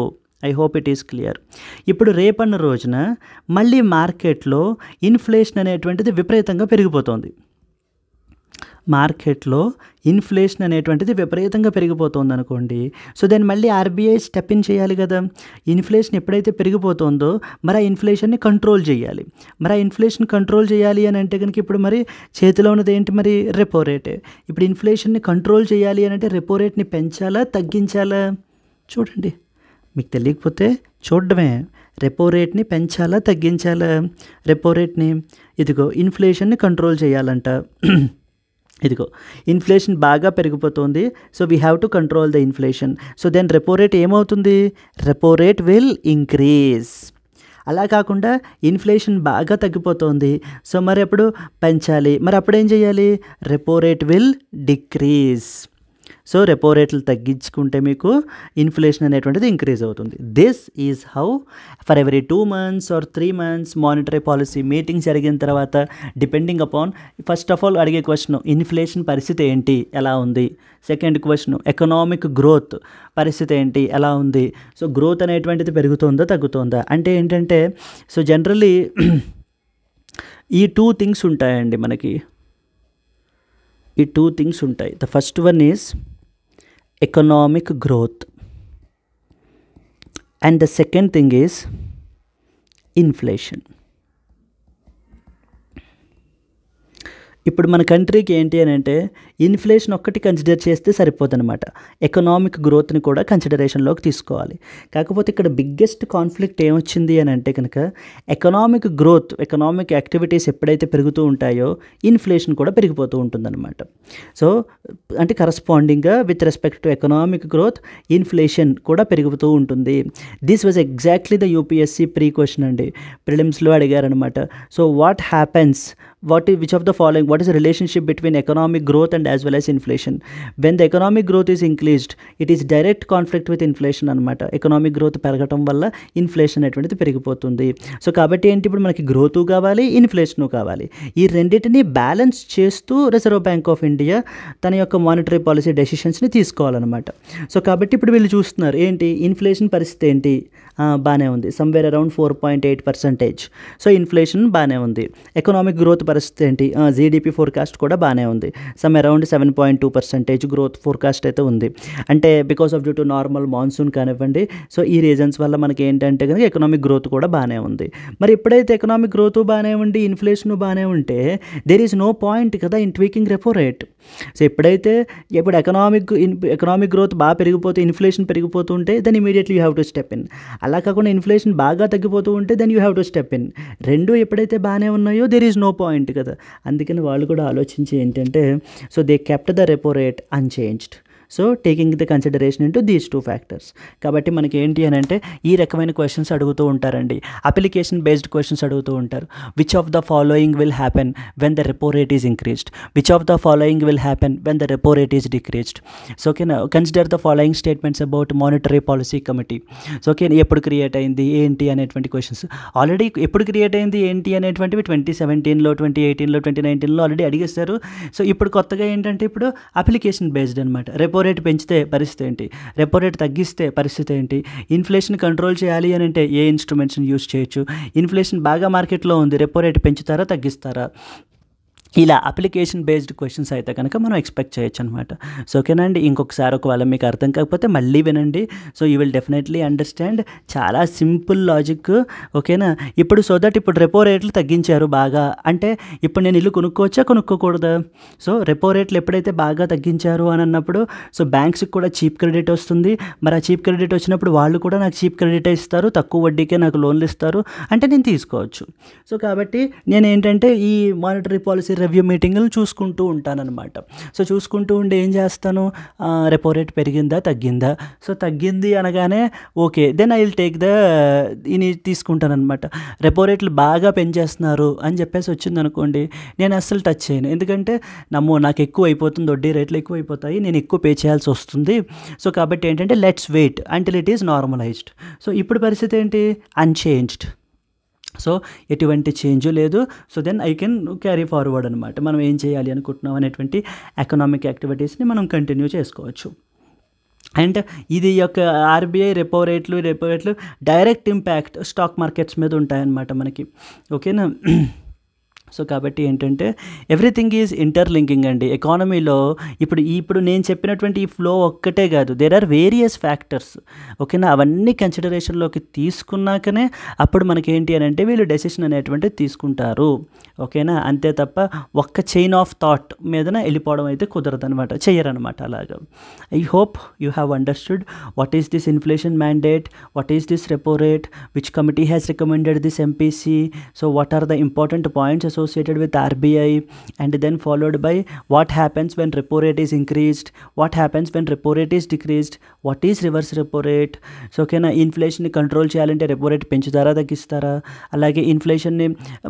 I hope it is clear. ఇప్పుడు రేపన్న రోజున మళ్ళీ మార్కెట్లో ఇన్ఫ్లేషన్ అనేటువంటిది విపరీతంగా పెరిగిపోతుంది. మార్కెట్లో ఇన్ఫ్లేషన్ అనేటువంటిది విపరీతంగా పెరిగిపోతుంది అనుకోండి. సో దాన్ని మళ్ళీ ఆర్బీఐ స్టెప్ ఇన్ చేయాలి కదా. ఇన్ఫ్లేషన్ ఎప్పుడైతే పెరిగిపోతుందో మరి ఆ ఇన్ఫ్లేషన్ని కంట్రోల్ చేయాలి. మరి ఆ ఇన్ఫ్లేషన్ కంట్రోల్ చేయాలి అని అంటే కనుక ఇప్పుడు మరి చేతిలో ఉన్నది ఏంటి, మరి రెపో రేటే. ఇప్పుడు ఇన్ఫ్లేషన్ని కంట్రోల్ చేయాలి అని అంటే రెపో రేట్ని పెంచాలా తగ్గించాలా? చూడండి, మీకు తెలియకపోతే చూడడమే. రెపో రేట్ని పెంచాలా తగ్గించాలా? రెపో రేట్ని ఇదిగో ఇన్ఫ్లేషన్ని కంట్రోల్ చేయాలంట. ఇదిగో ఇన్ఫ్లేషన్ బాగా పెరిగిపోతుంది. So we have to control the inflation. So then repo rate ఏమవుతుంది? Repo rate will increase. అలా కాకుండా ఇన్ఫ్లేషన్ బాగా తగ్గిపోతుంది. సో మరి అప్పుడు పెంచాలి. మరి అప్పుడు ఏం చేయాలి? Repo rate will decrease. So repo రేట్లు తగ్గించుకుంటే మీకు ఇన్ఫ్లేషన్ అనేటువంటిది ఇంక్రీజ్ అవుతుంది. This is how for every 2 months or 3 months monetary policy meeting జరిగిన తర్వాత depending upon first of all అడిగే క్వశ్చన్ ఇన్ఫ్లేషన్ పరిస్థితి ఏంటి, ఎలా ఉంది. సెకండ్ క్వశ్చన్ ఎకనామిక్ గ్రోత్ పరిస్థితి ఏంటి, ఎలా ఉంది. సో గ్రోత్ అనేటువంటిది పెరుగుతుందా తగ్గుతుందా అంటే ఏంటంటే సో జనరల్లీ ఈ 2 things ఉంటాయండి మనకి. ఈ 2 things ఉంటాయి. The first one is economic growth and the second thing is inflation. ఇప్పుడు మన కంట్రీకి ఏంటి అని అంటే ఇన్ఫ్లేషన్ ఒక్కటి కన్సిడర్ చేస్తే సరిపోదన్నమాట. ఎకనామిక్ గ్రోత్ని కూడా కన్సిడరేషన్లోకి తీసుకోవాలి. కాకపోతే ఇక్కడ బిగ్గెస్ట్ కాన్ఫ్లిక్ట్ ఏమొచ్చింది అని అంటే కనుక ఎకనామిక్ గ్రోత్, ఎకనామిక్ యాక్టివిటీస్ ఎప్పుడైతే పెరుగుతూ ఉంటాయో ఇన్ఫ్లేషన్ కూడా పెరిగిపోతూ ఉంటుందన్నమాట. సో అంటే కరస్పాండింగ్గా with respect to economic growth inflation కూడా పెరుగుతూ ఉంటుంది. This was exactly the UPSC pre question అండి. ప్రిలిమ్స్లో అడిగారనమాట. So what happens, which of the following, what is the relationship between economic growth and as well as inflation? When the economic growth is increased, it is direct conflict with inflation అనమాట. Economic growth పెరగటం వల్ల inflation అనేటువంటిది పెరిగిపోతుంది. So కాబట్టి ఏంటి, ఇప్పుడు మనకి growth కావాలి, ఇన్ఫ్లేషను కావాలి. ఈ రెండింటిని బ్యాలెన్స్ చేస్తూ రిజర్వ్ బ్యాంక్ ఆఫ్ ఇండియా తన యొక్క మానిటరీ పాలసీ డెసిషన్స్ని తీసుకోవాలన్నమాట. సో కాబట్టి ఇప్పుడు వీళ్ళు చూస్తున్నారు ఏంటి, ఇన్ఫ్లేషన్ పరిస్థితి ఏంటి, బాగానే ఉంది, సమ్వేర్ అరౌండ్ 4.8%. సో ఇన్ఫ్లేషన్ బాగానే ఉంది. ఎకనామిక్ గ్రోత్ పరిస్థితి ఏంటి, జీడిపి ఫోర్కాస్ట్ కూడా బాగానే ఉంది, సమ్ అరౌండ్ 7.2% గ్రోత్ ఫోర్కాస్ట్ అయితే ఉంది. అంటే because of due to normal monsoon కానివ్వండి, సో ఈ రీజన్స్ వల్ల మనకి ఏంటంటే కనుక ఎకనామిక్ గ్రోత్ కూడా బాగానే ఉంది. మరి ఎప్పుడైతే ఎకనామిక్ గ్రోత్ బాగానే ఉండి ఇన్ఫ్లేషన్ బాగానే ఉంటే దేర్ ఈజ్ నో పాయింట్ కదా in tweaking repo rate. So ఎప్పుడైతే ఇప్పుడు ఎకనామిక్ గ్రోత్ బాగా పెరిగిపోతే ఇన్ఫ్లేషన్ పెరిగిపోతుంటే then immediately you have to step in. అలా కాకుండా ఇన్ఫ్లేషన్ బాగా తగ్గిపోతూ ఉంటే then you have to step in. రెండు ఎప్పుడైతే బాగానే ఉన్నాయో దెర్ ఈజ్ నో పాయింట్ కదా. అందుకని వాళ్ళు కూడా ఆలోచించి ఏంటంటే so they kept the repo rate unchanged. So taking the consideration into these 2 factors. కాబట్టి మనకి ఏంటి అని అంటే ఈ రకమైన క్వశ్చన్స్ అడుగుతూ ఉంటారండి. అప్లికేషన్ బేస్డ్ క్వశ్చన్స్ అడుగుతూ ఉంటారు. Which of the following will happen when the repo rate is increased, which of the following will happen when the repo rate is decreased. So ఓకేనా, consider the following statements about monetary policy committee. So okay, ఎప్పుడు create అయింది ఏంటి అనేటువంటి questions already ఎప్పుడు create అయింది ఏంటి అనేటువంటివి 2017లో 2018లో 2019లో already అడిగేస్తారు. So ఇప్పుడు కొత్తగా ఏంటంటే ఇప్పుడు అప్లికేషన్ బేస్డ్ అనమాట. రెపో రేట్ పెంచితే పరిస్థితి ఏంటి, రెపో రేట్ తగ్గిస్తే పరిస్థితి ఏంటి, ఇన్ఫ్లేషన్ కంట్రోల్ చేయాలి అని అంటే ఏ ఇన్స్ట్రుమెంట్స్ని యూస్ చేయొచ్చు, ఇన్ఫ్లేషన్ బాగా మార్కెట్లో ఉంది, రెపో రేట్ పెంచుతారా తగ్గిస్తారా, ఇలా అప్లికేషన్ బేస్డ్ క్వశ్చన్స్ అయితే కనుక మనం ఎక్స్పెక్ట్ చేయొచ్చు అనమాట. సో ఓకేనా అండి, ఇంకొకసారి ఒకవేళ మీకు అర్థం కాకపోతే మళ్ళీ వినండి. So you will definitely understand. చాలా సింపుల్ లాజిక్. ఓకేనా, ఇప్పుడు సో దట్ ఇప్పుడు రెపో రేట్లు తగ్గించారు బాగా అంటే ఇప్పుడు నేను ఇల్లు కొనుక్కోవచ్చా కొనుక్కోకూడదా. సో రెపో రేట్లు ఎప్పుడైతే బాగా తగ్గించారు అని అన్నప్పుడు సో బ్యాంక్స్కి కూడా చీప్ క్రెడిట్ వస్తుంది. మరి ఆ చీప్ క్రెడిట్ వచ్చినప్పుడు వాళ్ళు కూడా నాకు చీప్ క్రెడిట్ ఇస్తారు, తక్కువ వడ్డీకే నాకు లోన్లు ఇస్తారు అంటే నేను తీసుకోవచ్చు. సో కాబట్టి నేను ఏంటంటే ఈ మానిటరీ పాలసీ రివ్యూ మీటింగులు చూసుకుంటూ ఉంటానన్నమాట. సో చూసుకుంటూ ఉండి ఏం చేస్తాను, రెపో రేట్ పెరిగిందా తగ్గిందా, సో తగ్గింది అనగానే okay then I will take ఇది తీసుకుంటానమాట. రెపో రేట్లు బాగా పెంచేస్తున్నారు అని చెప్పేసి వచ్చింది అనుకోండి, నేను అస్సలు టచ్ చేయను. ఎందుకంటే నాకు ఎక్కువ అయిపోతుంది, వడ్డీ రేట్లు ఎక్కువ అయిపోతాయి, నేను ఎక్కువ పే చేయాల్సి వస్తుంది. సో కాబట్టి ఏంటంటే let's wait until it is normalised. So ఇప్పుడు పరిస్థితి ఏంటి, అన్చేంజ్డ్. సో ఎటువంటి చేంజ్ లేదు. So then I can carry forward అనమాట. మనం ఏం చేయాలి అనుకుంటున్నాం అనేటువంటి ఎకనామిక్ యాక్టివిటీస్ని మనం కంటిన్యూ చేసుకోవచ్చు. అండ్ ఇది యొక్క ఆర్బీఐ రెపో రేట్లు డైరెక్ట్ ఇంపాక్ట్ స్టాక్ మార్కెట్స్ మీద ఉంటాయన్నమాట మనకి. ఓకేనా. సో కాబట్టి ఏంటంటే ఎవ్రీథింగ్ ఈజ్ ఇంటర్లింకింగ్ అండి ఎకానమీలో. ఇప్పుడు నేను చెప్పినటువంటి ఈ ఫ్లో ఒక్కటే కాదు, దేర్ ఆర్ వేరియస్ ఫ్యాక్టర్స్. ఓకేనా, అవన్నీ కన్సిడరేషన్లోకి తీసుకున్నాకనే అప్పుడు మనకి ఏంటి అని అంటే వీళ్ళు డెసిషన్ అనేటువంటిది తీసుకుంటారు. ఓకేనా, అంతే తప్ప ఒక్క చైన్ ఆఫ్ థాట్ మీదన వెళ్ళిపోవడం అయితే కుదరదనమాట, చెయ్యరనమాట అలాగా. I hope you have understood what is this inflation mandate, what is this repo rate, which committee has recommended this MPC. So what are the important points associated with RBI, and then followed by what happens when repo rate is increased, what happens when repo rate is decreased, what is reverse repo rate. So ఓకేనా, ఇన్ఫ్లేషన్ని control చేయాలంటే repo rate పెంచుతారా తగ్గిస్తారా, అలాగే ఇన్ఫ్లేషన్ని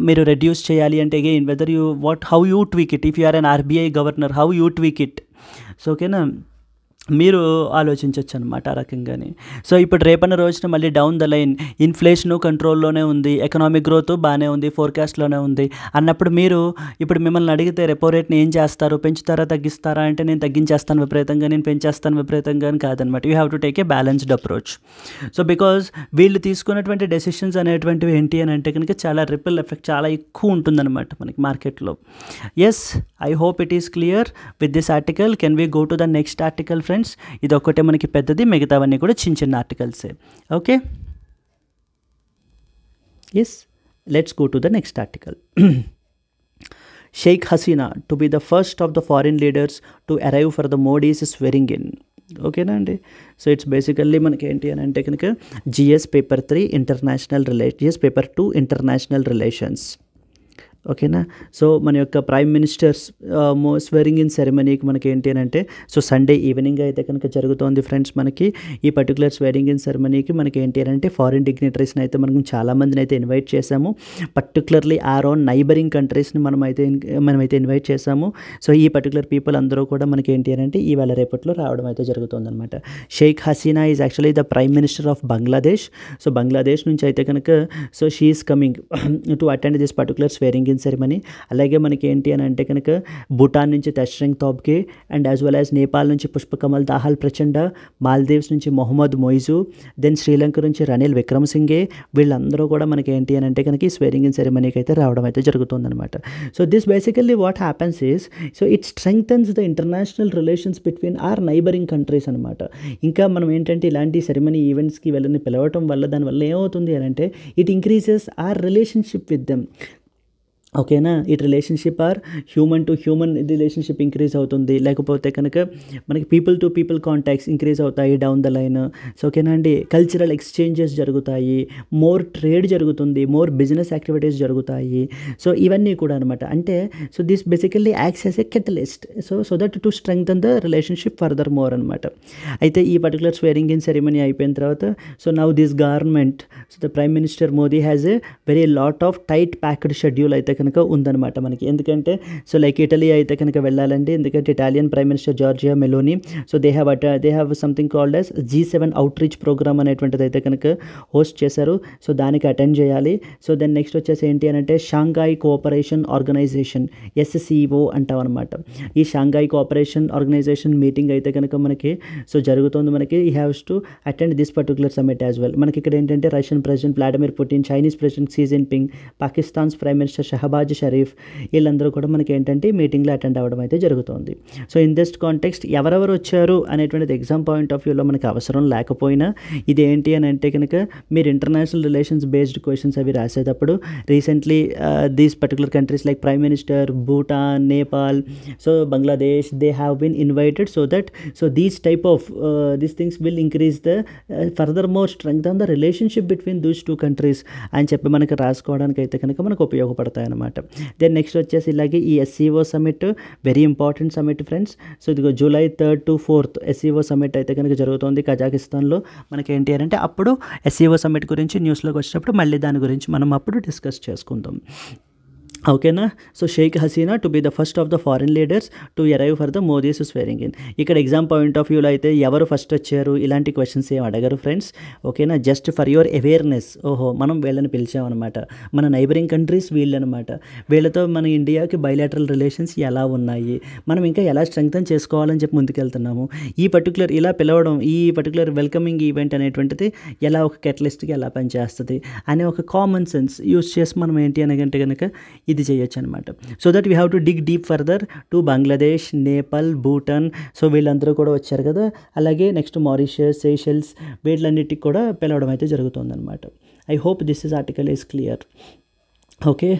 మీరు reduce చేయాలి అంటే again whether you how you tweak it, if you are an RBI governor how you tweak it. So ఓకేనా, మీరు ఆలోచించవచ్చు అనమాట ఆ రకంగానే. సో ఇప్పుడు రేపన్న రోజున మళ్ళీ డౌన్ ద లైన్ ఇన్ఫ్లేషను కంట్రోల్లోనే ఉంది, ఎకనామిక్ గ్రోత్ బాగానే ఉంది, ఫోర్కాస్ట్లోనే ఉంది అన్నప్పుడు మీరు ఇప్పుడు మిమ్మల్ని అడిగితే రెపో రేట్ని ఏం చేస్తారు, పెంచుతారా తగ్గిస్తారా అంటే నేను తగ్గించేస్తాను విపరీతంగా, నేను పెంచేస్తాను విపరీతంగా అని కాదనమాట. You have to take a balanced approach. So because వీళ్ళు తీసుకున్నటువంటి డెసిషన్స్ అనేటువంటివి ఏంటి అని అంటే కనుక చాలా రిపిల్ ఎఫెక్ట్ చాలా ఎక్కువ ఉంటుందన్నమాట మనకి మార్కెట్లో. Yes, I hope it is clear with this article. Can we go to the next article friends? ఇది ఒక్కటే మనకి పెద్దది, మిగతావన్నీ కూడా చిన్న చిన్న ఆర్టికల్సే. Okay, yes, let's go to the next article. Sheikh Hasina to be the first of the foreign leaders to arrive for the Modi's swearing in. ఓకేనా అండి. సో ఇట్స్ బేసికల్లీ మనకి ఏంటి అని అంటే కనుక GS paper 3 GS paper 2 international relations. ఓకేనా. So మన యొక్క ప్రైమ్ మినిస్టర్స్ స్వేరింగ్ ఇన్ సెరమనీకి మనకి ఏంటి అని అంటే సో సండే ఈవినింగ్ అయితే కనుక జరుగుతోంది ఫ్రెండ్స్. మనకి ఈ పర్టికులర్ స్వేరింగ్ ఇన్ సెరమనీకి మనకి ఏంటి అని అంటే ఫారిన్ డిగ్నిటరీస్ని అయితే మనం చాలామందిని అయితే ఇన్వైట్ చేశాము. పర్టికులర్లీ ఆర్ ఓన్ నైబరింగ్ కంట్రీస్ని మనమైతే ఇన్వైట్ చేశాము. సో ఈ పర్టికులర్ పీపుల్ అందరూ కూడా మనకి ఏంటి అని అంటే ఈవేళ రేపట్లో రావడం అయితే జరుగుతుందన్నమాట. Sheikh Hasina is actually the prime minister of Bangladesh. So Bangladesh నుంచి అయితే కనుక so she is coming to attend this particular swearing in ceremony. అలాగే మనకి ఏంటి అని అంటే కనుక భూటాన్ నుంచి Tshering Tobgay and as well as Nepal నుంచి పుష్పకమల్ దాహాల్ ప్రచండ, మాల్దీవ్స్ నుంచి మొహమ్మద్ మొయిజు, దెన్ శ్రీలంక నుంచి రనిల్ విక్రమసింఘే, వీళ్ళందరూ కూడా మనకి ఏంటి అని అంటే కనుక ఈ స్వేరింగ్ ఇన్ సెరమనీకి అయితే రావడం అయితే జరుగుతుందన్నమాట. So this basically what happens is so it strengthens the international relations between our neighbouring countries అనమాట. ఇంకా మనం ఏంటంటే ఇలాంటి సెరమనీ ఈవెంట్స్కి వెళ్ళని పిలవటం వల్ల దానివల్ల ఏమవుతుంది అని అంటే it increases our relationship with them. ఓకేనా, it relationship our human to human relationship increase అవుతుంది. లేకపోతే కనుక మనకి people to people contacts increase అవుతాయి డౌన్ ద లైన్. సో ఓకేనా అండి, కల్చరల్ ఎక్స్చేంజెస్ జరుగుతాయి, మోర్ ట్రేడ్ జరుగుతుంది, మోర్ బిజినెస్ యాక్టివిటీస్ జరుగుతాయి. సో ఇవన్నీ కూడా అనమాట. అంటే so this basically acts as a catalyst so that to strengthen the relationship further more అనమాట. అయితే ఈ పర్టికులర్ స్వేరింగ్ ఇన్ సెరమనీ అయిపోయిన తర్వాత so now this government so the prime minister Modi has a very lot of tight packed schedule అయితే కనుక ఉందన్నమాట మనకి. ఎందుకంటే సో లైక్ ఇటలీ అయితే కనుక వెళ్ళాలండి, ఎందుకంటే Italian prime minister Giorgia Meloni so they have something called as G7 outreach programme అనేటువంటిది అయితే కనుక హోస్ట్ చేశారు. సో దానికి అటెండ్ చేయాలి. సో దెన్ నెక్స్ట్ వచ్చేసి ఏంటి అని అంటే షాంఘాయ్ కోఆపరేషన్ ఆర్గనైజేషన్ SCO అంటాం అనమాట. ఈ షాంఘాయ్ కోఆపరేషన్ ఆర్గనైజేషన్ మీటింగ్ అయితే కనుక మనకి సో జరుగుతుంది. మనకి ఈ haves to attend this particular summit as well. మనకి ఇక్కడ ఏంటంటే Russian president Vladimir Putin, Chinese president Xi Jinping, Pakistan's prime minister Shehbaz Sharif, వీళ్ళందరూ కూడా మనకి ఏంటంటే మీటింగ్లో అటెండ్ అవ్వడం అయితే జరుగుతుంది. సో ఇన్ దిస్ కాంటెక్స్ట్ ఎవరెవరు వచ్చారు అనేటువంటిది ఎగ్జామ్ పాయింట్ ఆఫ్ వ్యూలో మనకి అవసరం లేకపోయినా ఇది ఏంటి అని అంటే కనుక మీరు ఇంటర్నేషనల్ రిలేషన్స్ బేస్డ్ క్వశ్చన్స్ అవి రాసేటప్పుడు recently these particular countries like prime minister, Bhutan, Nepal, so Bangladesh, they have been invited so that so these type of these things will increase the further more strengthen the relationship between between those two countries అని చెప్పి మనకి రాసుకోవడానికి అయితే కనుక మనకు ఉపయోగపడతాయి అన్నమాట. Then next వచ్చేసి ఇలాగే ఈ SCO summit very important summit friends. So ఇదిగో July 3rd to 4th SCO summit అయితే కనుక జరుగుతుంది కజాకిస్తాన్లో. మనకి ఏంటి అంటే అప్పుడు SCO సమిట్ గురించి న్యూస్లోకి వచ్చినప్పుడు మళ్ళీ దాని గురించి మనం అప్పుడు డిస్కస్ చేసుకుందాం. ఓకేనా. So Sheikh Hasina to be the first of the foreign leaders to arrive for the Modi's swearing in. ఇక్కడ ఎగ్జామ్ పాయింట్ ఆఫ్ వ్యూలో అయితే ఎవరు ఫస్ట్ వచ్చారు ఇలాంటి క్వశ్చన్స్ ఏం అడగరు ఫ్రెండ్స్. ఓకేనా, జస్ట్ ఫర్ యువర్ అవేర్నెస్. ఓహో మనం వీళ్ళని పిలిచామన్నమాట, మన నైబరింగ్ కంట్రీస్ వీళ్ళనమాట, వీళ్ళతో మన ఇండియాకి బైలాటరల్ రిలేషన్స్ ఎలా ఉన్నాయి, మనం ఇంకా ఎలా స్ట్రెంగ్తన్ చేసుకోవాలని చెప్పి ముందుకెళ్తున్నాము. ఈ పర్టికులర్ ఇలా పిలవడం, ఈ పర్టికులర్ వెల్కమింగ్ ఈవెంట్ అనేటువంటిది ఎలా ఒక కెటలిస్ట్గా ఎలా పనిచేస్తుంది అనే ఒక కామన్ సెన్స్ యూస్ చేసి మనం ఏంటి అనగంటే కనుక ఇది చేయొచ్చు అనమాట. So that we have to dig deep further to Bangladesh, Nepal, Bhutan. So వీళ్ళందరూ కూడా వచ్చారు కదా. అలాగే నెక్స్ట్ మారిషస్, సెషెల్స్ వీళ్ళన్నిటికి కూడా పిలవడం అయితే జరుగుతుందన్నమాట. I hope this is article is clear. Okay.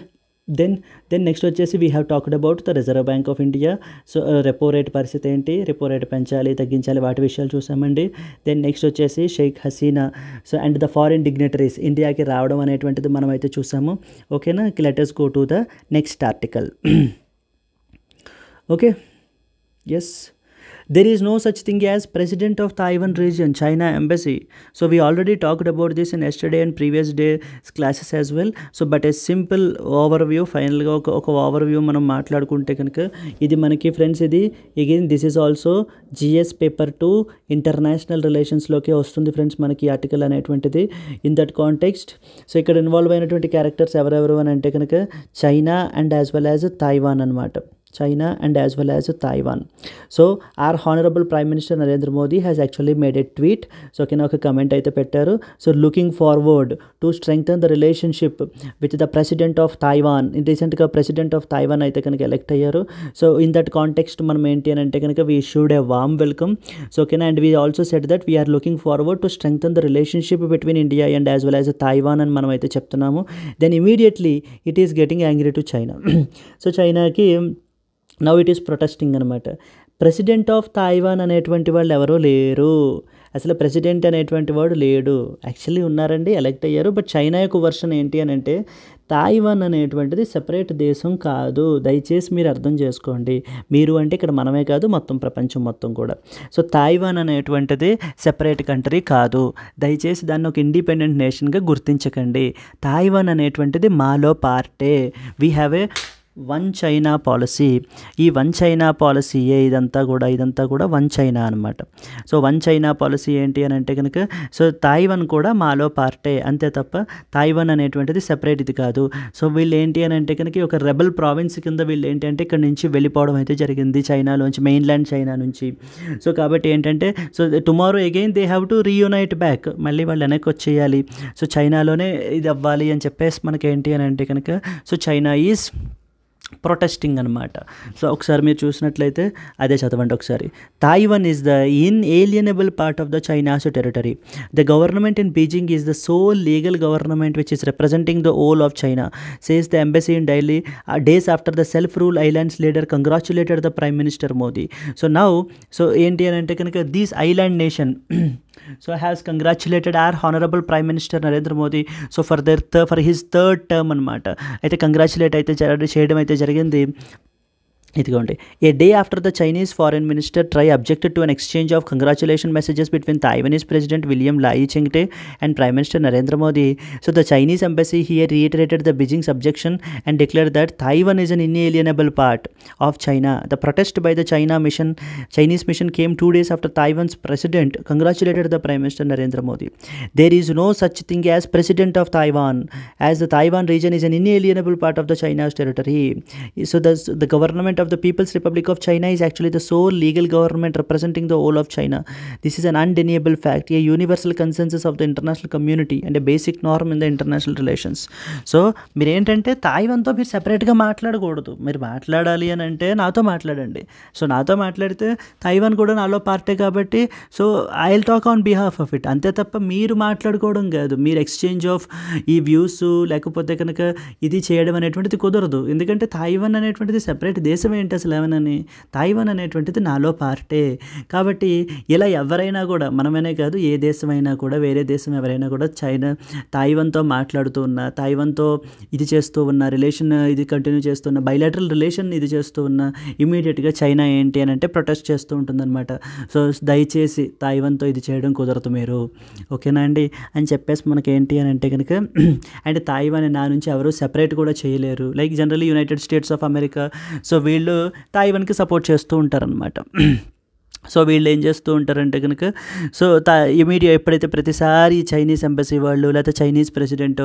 Then next వచ్చేసి we have talked about the reserve bank of India. So repo rate పరిస్థితి ఏంటి, రెపో రేట్ పెంచాలి తగ్గించాలి వాటి విషయాలు చూసామండి. దెన్ నెక్స్ట్ వచ్చేసి Sheikh Hasina so and the foreign dignitaries ఇండియాకి రావడం అనేటువంటిది మనం అయితే చూసాము. ఓకేనా. Let us go to the next article. Okay. Yes. There is no such thing as President of Taiwan region, China embassy. So we already talked about this in yesterday and previous day classes as well. So but a simple overview, final గా ఒక overview మనం మాట్లాడుకుంటే కనుక ఇది మనకి friends ఇది again this is also GS paper 2 international రిలేషన్స్లోకి వస్తుంది ఫ్రెండ్స్ మనకి ఈ ఆర్టికల్ అనేటువంటిది. ఇన్ దట్ కాంటెక్స్ట్ సో ఇక్కడ ఇన్వాల్వ్ అయినటువంటి క్యారెక్టర్స్ ఎవరెవరు అని అంటే కనుక China and as well as Taiwan అనమాట. China and as well as Taiwan. So our honorable Prime Minister Narendra Modi has actually made a tweet. So కింద ఒక comment అయితే పెట్టారు. So looking forward to strengthen the relationship with the president of Taiwan. రీసెంట్గా president of Taiwan అయితే కనుక elect అయ్యారు. So in that context మనం ఏంటి అని అంటే కనుక we should a warm welcome. So ఓకేనా. And we also said that we are looking forward to strengthen the relationship between India and as well as Taiwan అని మనం అయితే చెప్తున్నాము. Then immediately it is getting angry to China. So చైనాకి now it is protesting అనమాట. President of Taiwan అనేటువంటి వాళ్ళు ఎవరో లేరు, అసలు ప్రెసిడెంట్ అనేటువంటి వాడు లేడు. యాక్చువల్లీ ఉన్నారండి, ఎలక్ట్ అయ్యారు. బట్ చైనా యొక్క వర్షన్ ఏంటి అని అంటే తైవాన్ అనేటువంటిది సెపరేట్ దేశం కాదు, దయచేసి మీరు అర్థం చేసుకోండి. మీరు అంటే ఇక్కడ మనమే కాదు మొత్తం ప్రపంచం మొత్తం కూడా. సో తైవాన్ అనేటువంటిది సెపరేట్ కంట్రీ కాదు, దయచేసి దాన్ని ఒక ఇండిపెండెంట్ నేషన్గా గుర్తించకండి. తైవాన్ అనేటువంటిది మాలో పార్టే. We have a one China policy. ఈ వన్ చైనా పాలసీయే ఇదంతా కూడా వన్ చైనా అనమాట. సో వన్ చైనా పాలసీ ఏంటి అని అంటే కనుక సో తైవాన్ కూడా మాలో పార్టే, అంతే తప్ప తైవాన్ అనేటువంటిది సెపరేట్ ఇది కాదు. సో వీళ్ళు ఏంటి అని అంటే కనుక ఒక రెబల్ ప్రావిన్స్ కింద వీళ్ళు ఏంటి అంటే ఇక్కడ నుంచి వెళ్ళిపోవడం అయితే జరిగింది చైనాలోంచి, మెయిన్లాండ్ చైనా నుంచి. సో కాబట్టి ఏంటంటే so tomorrow again they have to reunite back, మళ్ళీ వాళ్ళు వెనక్కి వచ్చేయాలి. సో చైనాలోనే ఇది అవ్వాలి అని చెప్పేసి మనకి ఏంటి అని అంటే కనుక సో చైనా ఈజ్ ప్రొటెస్టింగ్ అనమాట. సో ఒకసారి మీరు చూసినట్లయితే అదే చదవండి ఒకసారి. Taiwan is the inalienable part of the China's territory. The government in Beijing is the sole legal government which is representing the whole of China, says the embassy in Delhi days after the self rule islands leader congratulated the prime minister Modi. So now so ఏంటి అని అంటే కనుక these island nation so has congratulated our honorable Prime Minister Narendra Modi so for his third term అనమాట. అయితే congratulate అయితే చేయడం అయితే జరిగింది. ఇదిగోండి. A day after the Chinese foreign minister try objected to an exchange of congratulation messages between Taiwanese president William Lai Chingte and prime minister Narendra Modi. So the Chinese embassy here reiterated the Beijing's objection and declared that Taiwan is an inalienable part of China. The protest by the Chinese mission came 2 days after Taiwan's president congratulated the Prime Minister Narendra Modi. There is no such thing as President of Taiwan, as the Taiwan region is an inalienable part of the China's territory. So the government of the People's Republic of China is actually the sole legal government representing the whole of China. This is an undeniable fact, a universal consensus of the international community and a basic norm in the international relations. So మీరు ఏంటంటే తైవాన్తో మీరు సెపరేట్గా మాట్లాడకూడదు, మీరు మాట్లాడాలి అని అంటే నాతో మాట్లాడండి. సో నాతో మాట్లాడితే తైవాన్ కూడా నాలో పార్టే కాబట్టి so I will talk on behalf of it, అంతే తప్ప మీరు మాట్లాడుకోవడం కాదు. మీరు ఎక్స్చేంజ్ ఆఫ్ ఈ వ్యూస్ లేకపోతే కనుక ఇది చేయడం అనేటువంటిది కుదరదు. ఎందుకంటే తైవాన్ అనేటువంటిది సెపరేట్ దేశం అర్థం ఏంటి అసలు ఏమనని, తాయివాన్ అనేటువంటిది నాలో పార్టే. కాబట్టి ఇలా ఎవరైనా కూడా, మనమనే కాదు ఏ దేశమైనా కూడా, వేరే దేశం ఎవరైనా కూడా తాయివాన్తో మాట్లాడుతూ ఉన్నా, తాయివాన్తో ఇది చేస్తూ ఉన్న రిలేషన్ ఇది కంటిన్యూ చేస్తున్న, బైలాటరల్ రిలేషన్ ఇది చేస్తూ ఉన్న, ఇమీడియట్గా చైనా ఏంటి అని అంటే ప్రొటెస్ట్ చేస్తూ ఉంటుందన్నమాట. సో దయచేసి తాయివాన్తో ఇది చేయడం కుదరదు మీరు, ఓకేనా అండి అని చెప్పేసి మనకి ఏంటి అని అంటే కనుక అండ్ తాయివాన్ నా నుంచి ఎవరు సెపరేట్ కూడా చేయలేరు. Like generally United states of America, so వీళ్ళు తాయివాన్కి సపోర్ట్ చేస్తూ ఉంటారనమాట. సో వీళ్ళు ఏం చేస్తూ ఉంటారంటే కనుక, సో ఇమీడియట్ ఎప్పుడైతే ప్రతిసారి చైనీస్ ఎంబసీ వాళ్ళు లేకపోతే చైనీస్ ప్రెసిడెంట్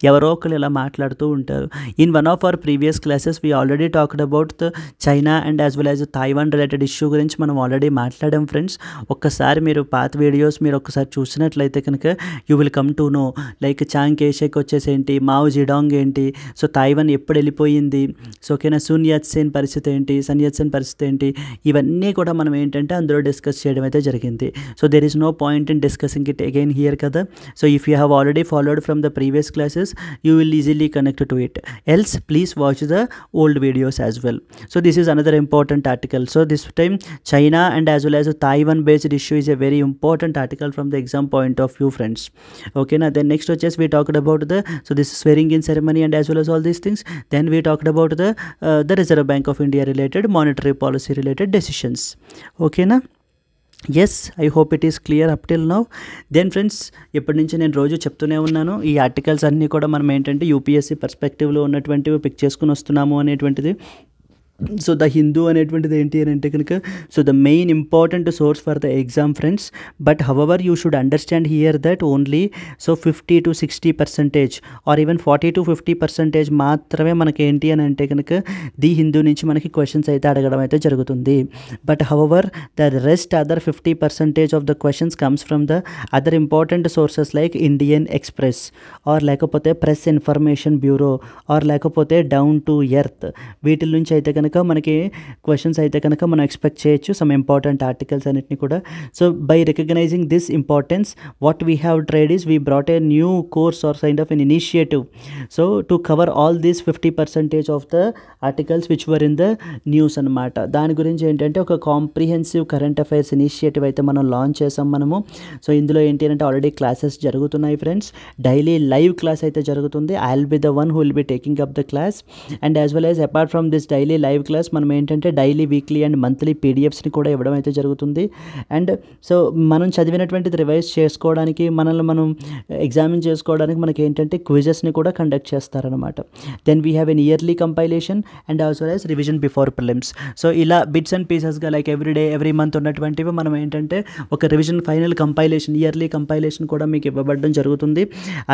ఎవరో ఒకరు ఇలా మాట్లాడుతూ ఉంటారు. In one of our previous classes we already talked about the China and as well as Taiwan related issue గురించి మనం ఆల్రెడీ మాట్లాడాం ఫ్రెండ్స్. ఒక్కసారి మీరు పాత వీడియోస్ మీరు ఒక్కసారి చూసినట్లయితే కనుక you will come to know, like Chiang Kai shek వచ్చేసి ఏంటి, మావ్ జిడాంగ్ ఏంటి, సో తాయివాన్ ఎప్పుడు వెళ్ళిపోయింది, సో ఓకేనా, సన్ యత్ సేన్ పరిస్థితి ఏంటి, సన్ యత్ సేన్ పరిస్థితి ఏంటి, ఇవన్నీ కూడా మనం ఏంటంటే అందులో డిస్కస్ చేయడం అయితే జరిగింది. So there is no point in discussing it again here కదా. So if you have already followed from the previous classes you will easily connect to it, else please watch the old videos as well. So this is another important article. So this time China and as well as Taiwan based issue is a very important article from the exam point of view friends, okay na. Then next వచ్చేసి we talked about this swearing in ceremony and as well as all these things. Then we talked about the Reserve Bank of India related monetary policy related decisions, okay na. Yes, I hope it is clear up till now. Then friends, ఇప్పటి నుంచి నేను రోజు చెప్తూనే ఉన్నాను, ఈ articles అన్నీ కూడా మనం ఏంటంటే యూపీఎస్సీ పర్స్పెక్టివ్లో ఉన్నటువంటివి పిక్ చేసుకుని వస్తున్నాము అనేటువంటిది. సో ద హిందూ అనేటువంటిది ఏంటి అని అంటే కనుక, so the main important source for the exam friends. But however you should understand here that only so 50 to 60% or even 40 to 50% మాత్రమే మనకి ఏంటి అని అంటే కనుక ది హిందూ నుంచి మనకి క్వశ్చన్స్ అయితే అడగడం అయితే జరుగుతుంది. But however the rest other 50% of the questions comes from the other important sources like Indian Express or లేకపోతే ప్రెస్ ఇన్ఫర్మేషన్ బ్యూరో ఆర్ లేకపోతే డౌన్ టు ఎర్త్, వీటి నుంచి అయితే కనుక మనకి క్వశ్చన్స్ అయితే కనుక మనం ఎక్స్పెక్ట్ చేయొచ్చు సమ్ ఇంపార్టెంట్ ఆర్టికల్స్ అన్నిటిని కూడా. So by recognising this importance what we have tried is we brought a new course or kind of an initiative so to cover all these 50% of the articles which were in the news అనమాట. దాని గురించి ఏంటంటే ఒక comprehensive current affairs initiative అయితే మనం launch చేసాం మనము. So ఇందులో ఏంటి అంటే ఆల్రెడీ క్లాసెస్ జరుగుతున్నాయి ఫ్రెండ్స్, డైలీ లైవ్ క్లాస్ అయితే జరుగుతుంది. I will be the one who will be taking up the class and as well as apart from this daily live class మనం ఏంటంటే డైలీ, వీక్లీ అండ్ మంత్లీ పీడిఎఫ్స్ని కూడా ఇవ్వడం అయితే జరుగుతుంది. And so మనం చదివినటువంటిది revise చేసుకోవడానికి, మనల్ని మనం ఎగ్జామిన్ చేసుకోవడానికి మనకి ఏంటంటే క్విజెస్ని కూడా కండక్ట్ చేస్తారనమాట. Then we have an yearly compilation and also as revision before prelims. So ఇలా బిట్స్ అండ్ పీసెస్గా like every day every month ఉన్నటువంటివి మనం ఏంటంటే ఒక revision final compilation, yearly compilation కూడా మీకు ఇవ్వబడడం జరుగుతుంది.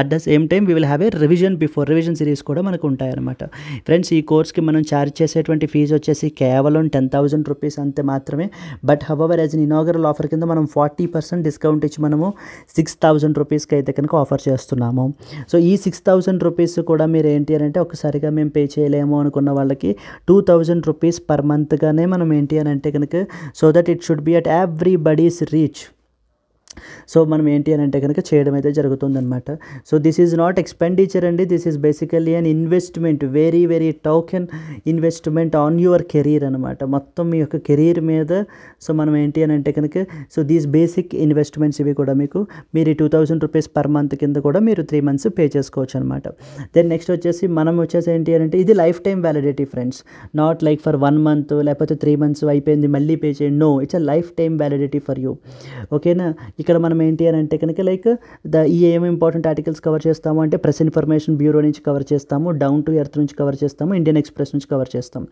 At the same time we will have a revision before, revision series కూడా మనకు ఉంటాయన్నమాట. ఫ్రెండ్స్, ఈ కోర్స్కి మనం ఛార్జ్ చేసేటువంటి ఫీజు వచ్చేసి కేవలం 10,000 రూపీస్ అంతే మాత్రమే. But however as an inaugural offer కింద మనం 40% డిస్కౌంట్ ఇచ్చి మనము 6,000 రూపీస్కి అయితే కనుక ఆఫర్ చేస్తున్నాము. సో ఈ 6,000 రూపీస్ కూడా మీరు ఏంటి అని అంటే ఒకసారిగా మేము పే చేయలేము అనుకున్న వాళ్ళకి 2,000 రూపీస్ పర్ మంత్గానే మనం ఏంటి అని అంటే కనుక so that it should be at everybody's reach. So మనం ఏంటి అని అంటే కనుక చేయడం అయితే జరుగుతుందన్నమాట. So this is not expenditure అండి, this is basically an investment, very very token investment on your career అనమాట. మొత్తం మీ యొక్క కెరీర్ మీద సో మనం ఏంటి అని అంటే కనుక సో దీస్ బేసిక్ ఇన్వెస్ట్మెంట్స్ ఇవి కూడా మీరు 2,000 రూపీస్ పర్ మంత్ కింద కూడా మీరు 3 months పే చేసుకోవచ్చు అనమాట. దెన్ నెక్స్ట్ వచ్చేసి మనం వచ్చేసి ఏంటి అంటే ఇది lifetime validity friends, not like for 1 month లేకపోతే 3 months అయిపోయింది మళ్ళీ పే చేయండి, no, it's a lifetime validity for you, ఓకేనా. ఇక్కడ మనం ఏంటి అని అంటే కనుక లైక్ ఈ ఏమి ఇంపార్టెంట్ ఆర్టికల్స్ కవర్ చేస్తాము అంటే ప్రెస్ ఇన్ఫర్మేషన్ బ్యూరో నుంచి కవర్ చేస్తాము, డౌన్ టు ఎర్త్ నుంచి కవర్ చేస్తాము, ఇండియన్ ఎక్స్ప్రెస్ నుంచి కవర్ చేస్తాం.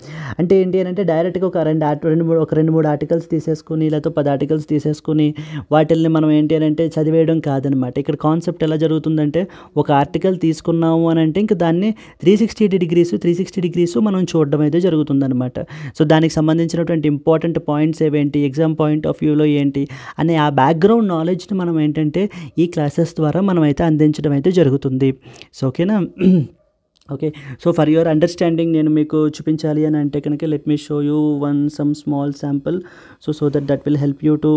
అంటే ఏంటి అని అంటే డైరెక్ట్గా ఒక రెండు మూడు ఆర్టికల్స్ తీసేసుకుని లేకపోతే 10 ఆర్టికల్స్ తీసేసుకుని వాటిల్ని మనం ఏంటి అని అంటే చదివేయడం కాదనమాట. ఇక్కడ కాన్సెప్ట్ ఎలా జరుగుతుందంటే ఒక ఆర్టికల్ తీసుకున్నాము అని అంటే ఇంకా దాన్ని 360 degrees మనం చూడడం అయితే జరుగుతుందనమాట. సో దానికి సంబంధించినటువంటి ఇంపార్టెంట్ పాయింట్స్ ఏవేంటి, ఎగ్జామ్ పాయింట్ ఆఫ్ వ్యూలో ఏంటి అనే ఆ బ్యాక్గ్రౌండ్ నాలెడ్జ్ని మనం ఏంటంటే ఈ క్లాసెస్ ద్వారా మనం అయితే అందించడం అయితే జరుగుతుంది. సో ఓకేనా. Okay, so for your understanding నేను మీకు చూపించాలి అని అంటే కనుక let me show you some small sample so that will help you to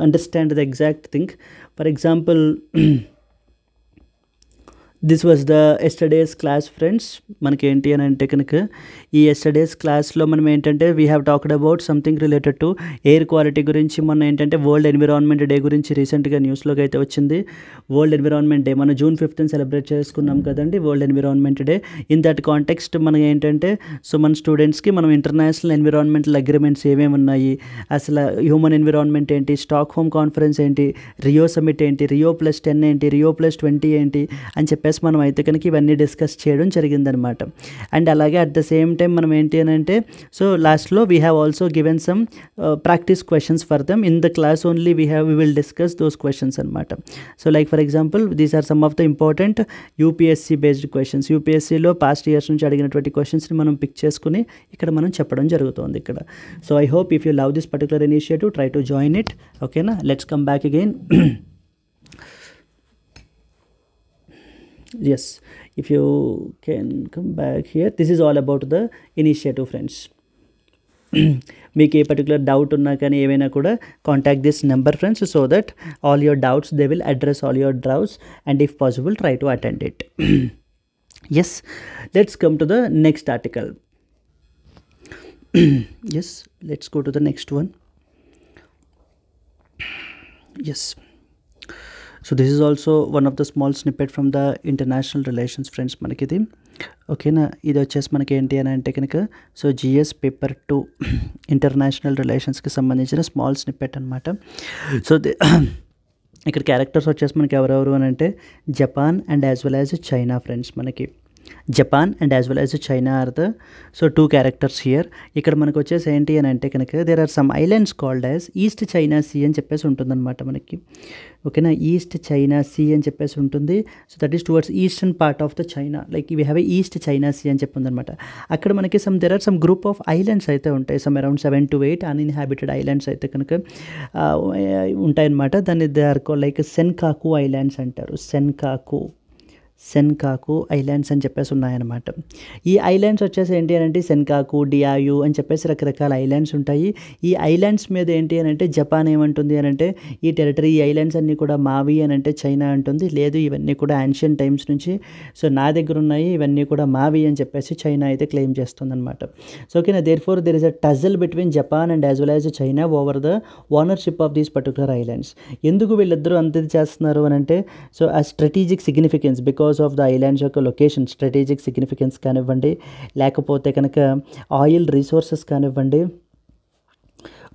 understand the exact thing. For example this was the yesterday's class friends. మనకి ఏంటి అని అంటే కనుక ఈ ఎస్టర్డేస్ క్లాస్లో మనం ఏంటంటే we have talked about something related to air quality గురించి. మొన్న ఏంటంటే వరల్డ్ ఎన్విరాన్మెంట్ డే గురించి రీసెంట్గా న్యూస్లోకి అయితే వచ్చింది. వరల్డ్ ఎన్విరాన్మెంట్ డే మన June 5th సెలబ్రేట్ చేసుకున్నాం కదండి, world environment day. In that context మనం ఏంటంటే సో మన స్టూడెంట్స్కి మనం ఇంటర్నేషనల్ ఎన్విరాన్మెంటల్ అగ్రిమెంట్స్ ఏమేమి ఉన్నాయి, అసలు హ్యూమన్ ఎన్విరాన్మెంట్ ఏంటి, స్టాక్ హోమ్ కాన్ఫరెన్స్ ఏంటి, రియో సమిట్ ఏంటి, Rio+10 ఏంటి, Rio+20 ఏంటి అని చెప్పేసి మనం అయితే కనుక ఇవన్నీ డిస్కస్ చేయడం జరిగిందనమాట. అండ్ అలాగే అట్ ద సేమ్ టైం మనం ఏంటి అని అంటే సో లాస్ట్లో we have also given some practice questions for them in the class only. We will discuss those questions అనమాట. So like for example these are some of the important UPSC based questions. యూపీఎస్సీలో past years నుంచి అడిగినటువంటి క్వశ్చన్స్ని మనం pick చేసుకుని ఇక్కడ మనం చెప్పడం జరుగుతుంది ఇక్కడ. So I hope if you love this particular initiative try to join it. ఓకేనా, let's come back again. Yes, if you can come back here, this is all about the initiative friends. మీకు ఏ particular doubt ఉన్నా కానీ ఏమైనా కూడా contact this number friends, so that all your doubts they will address all your doubts and if possible try to attend it. Yes, let's come to the next article. Yes, let's go to the next one. Yes, so this is also one of the small snippet from the international relations friends మనకి ఇది. ఓకేనా, ఇది వచ్చేసి మనకి ఏంటి అని అంటే కనుక సో జిఎస్ పేపర్ 2 ఇంటర్నేషనల్ రిలేషన్స్కి సంబంధించిన స్మాల్ స్నిప్పెట్ అనమాట. సో ఇక్కడ క్యారెక్టర్స్ వచ్చేసి మనకి ఎవరెవరు అని అంటే Japan and as well as China friends. మనకి Japan and as well as China are the so 2 characters here. ఇక్కడ మనకు వచ్చేసి ఏంటి అని అంటే కనుక there are some islands called as East China Sea అని చెప్పేసి ఉంటుందన్నమాట మనకి. ఓకేనా, ఈస్ట్ చైనా సీ అని చెప్పేసి ఉంటుంది. So that is towards eastern part of the China, like we have a East China Sea అని చెప్పిందనమాట. అక్కడ మనకి there are some group of islands అయితే ఉంటాయి, some around 7 to 8 uninhabited islands అయితే కనుక ఉంటాయన్నమాట. దాన్ని they are like Senkaku Islands అంటారు. సెన్కాకు ఐలాండ్స్ అని చెప్పేసి ఉన్నాయన్నమాట. ఈ ఐలాండ్స్ వచ్చేసి ఏంటి అని అంటే సెన్కాకు, డియాయు అని చెప్పేసి రకరకాల ఐలాండ్స్ ఉంటాయి. ఈ ఐలాండ్స్ మీద ఏంటి అని అంటే జపాన్ ఏమంటుంది అని అంటే ఈ టెరిటరీ, ఈ ఐలాండ్స్ అన్నీ కూడా మావి అని అంటే చైనా అంటుంది. లేదు, ఇవన్నీ కూడా యాన్షియన్ టైమ్స్ నుంచి సో నా దగ్గర ఉన్నాయి, ఇవన్నీ కూడా మావి అని చెప్పేసి చైనా అయితే క్లెయిమ్ చేస్తుంది అనమాట. సో ఓకేనా, there for there is a tussle between Japan and as well as China over the ownership of these particular islands. ఎందుకు వీళ్ళిద్దరూ అంత చేస్తున్నారు అని అంటే so a strategic significance because of the islands యొక్క లొకేషన్, స్ట్రాటజిక్ సిగ్నిఫికెన్స్ కానివ్వండి, లేకపోతే కనుక ఆయిల్ రిసోర్సెస్ కానివ్వండి,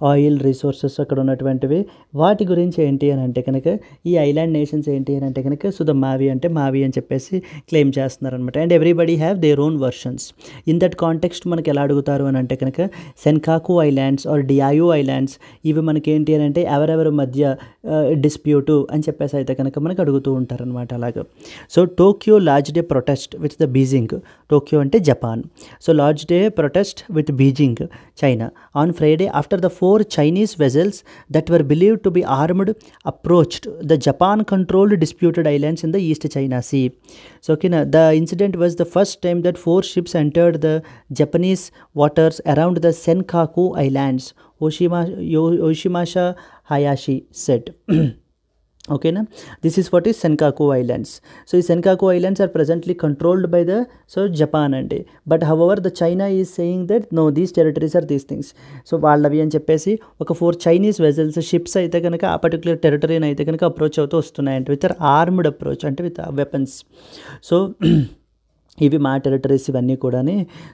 ఆయిల్ రిసోర్సెస్ అక్కడ ఉన్నటువంటివి వాటి గురించి ఏంటి అని అంటే కనుక ఈ ఐలాండ్ నేషన్స్ ఏంటి అని అంటే కనుక సో ద మావి అంటే మావి అని చెప్పేసి క్లెయిమ్ చేస్తున్నారు అనమాట. And everybody have their own versions. In that context మనకి ఎలా అడుగుతారు అని అంటే కనుక సెన్కాకు ఐలాండ్స్ ఆర్ డియాయు ఐలాండ్స్ ఇవి మనకి ఏంటి అని అంటే ఎవరెవరి మధ్య డిస్ప్యూటు అని చెప్పేసి అయితే కనుక మనకు అడుగుతూ ఉంటారనమాట. అలాగా so Tokyo large day protest with the Beijing, Tokyo అంటే Japan. So large day protest with Beijing China on Friday after the 4 Chinese vessels that were believed to be armed approached the Japan-controlled disputed islands in the East China Sea. So, okay, the incident was the first time that 4 ships entered the Japanese waters around the Senkaku Islands, Yoshimasha Hayashi said. Okay, na? This is what is Senkaku Islands. So, Senkaku Islands are presently controlled by the Japan ante. But however, the China is saying that no, these territories are these things. So, వాళ్ళవి అని చెప్పేసి ఒక 4 Chinese vessels, ships అయితే కనుక ఆ particular టెరిటరీని అయితే కనుక approach అవుతూ వస్తున్నాయంటే విత్ ఆర్మ్డ్ అప్రోచ్ అంటే విత్ వెపన్స్. సో ఇవి మా టెరిటరీస్ ఇవన్నీ కూడా.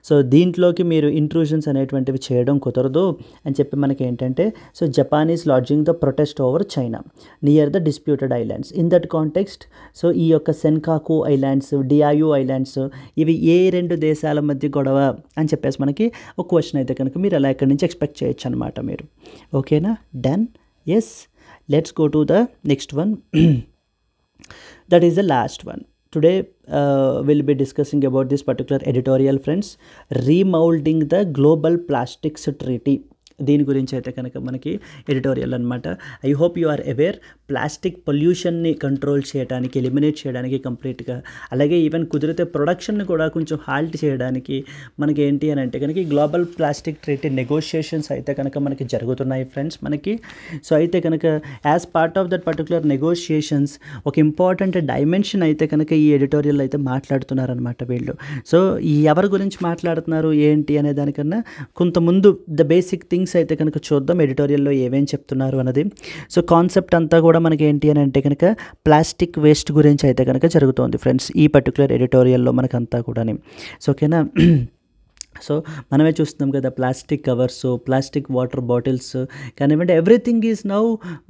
సో దీంట్లోకి మీరు ఇంట్రూషన్స్ అనేటువంటివి చేయడం కుదరదు అని చెప్పి మనకి ఏంటంటే so Japan is lodging the protest over China near the disputed islands. In that context so ఈ యొక్క సెన్కాకు ఐలాండ్స్, డియాయు ఐలాండ్స్ ఇవి ఏ 2 దేశాల మధ్య గొడవ అని చెప్పేసి మనకి ఒక క్వశ్చన్ అయితే కనుక మీరు అలా ఇక్కడి నుంచి ఎక్స్పెక్ట్ చేయొచ్చు అనమాట మీరు. ఓకేనా, done. Yes, let's go to the next one. That is the last one. Today we'll be discussing about this particular editorial friends, remolding the global plastics treaty. దీని గురించి అయితే కనుక మనకి ఎడిటోరియల్ అనమాట. I hope you are aware. Plastic పొల్యూషన్ని control చేయడానికి, eliminate చేయడానికి కంప్లీట్గా, అలాగే ఈవెన్ కుదిరితే ప్రొడక్షన్ని కూడా కొంచెం హాల్ట్ చేయడానికి మనకి ఏంటి అని అంటే కనుక గ్లోబల్ ప్లాస్టిక్ ట్రీటీ నెగోషియేషన్స్ అయితే కనుక మనకి జరుగుతున్నాయి ఫ్రెండ్స్ మనకి. సో అయితే కనుక as part of that particular negotiations ఒక ఇంపార్టెంట్ డైమెన్షన్ అయితే కనుక ఈ ఎడిటోరియల్ అయితే మాట్లాడుతున్నారనమాట వీళ్ళు. సో ఎవరి గురించి మాట్లాడుతున్నారు ఏంటి అనే దానికన్నా కొంత ముందు ద బేసిక్ థింగ్స్ అయితే కనుక చూద్దాం ఎడిటోరియల్లో ఏమేం చెప్తున్నారు అన్నది. సో కాన్సెప్ట్ అంతా కూడా మనకి ఏంటి అని అంటే కనుక ప్లాస్టిక్ వేస్ట్ గురించి అయితే కనుక జరుగుతోంది ఫ్రెండ్స్ ఈ పర్టికులర్ ఎడిటోరియల్లో మనకంతా కూడా. సో ఓకేనా. సో మనమే చూస్తున్నాం కదా, plastic covers, plastic water bottles కానివ్వండి, everything is now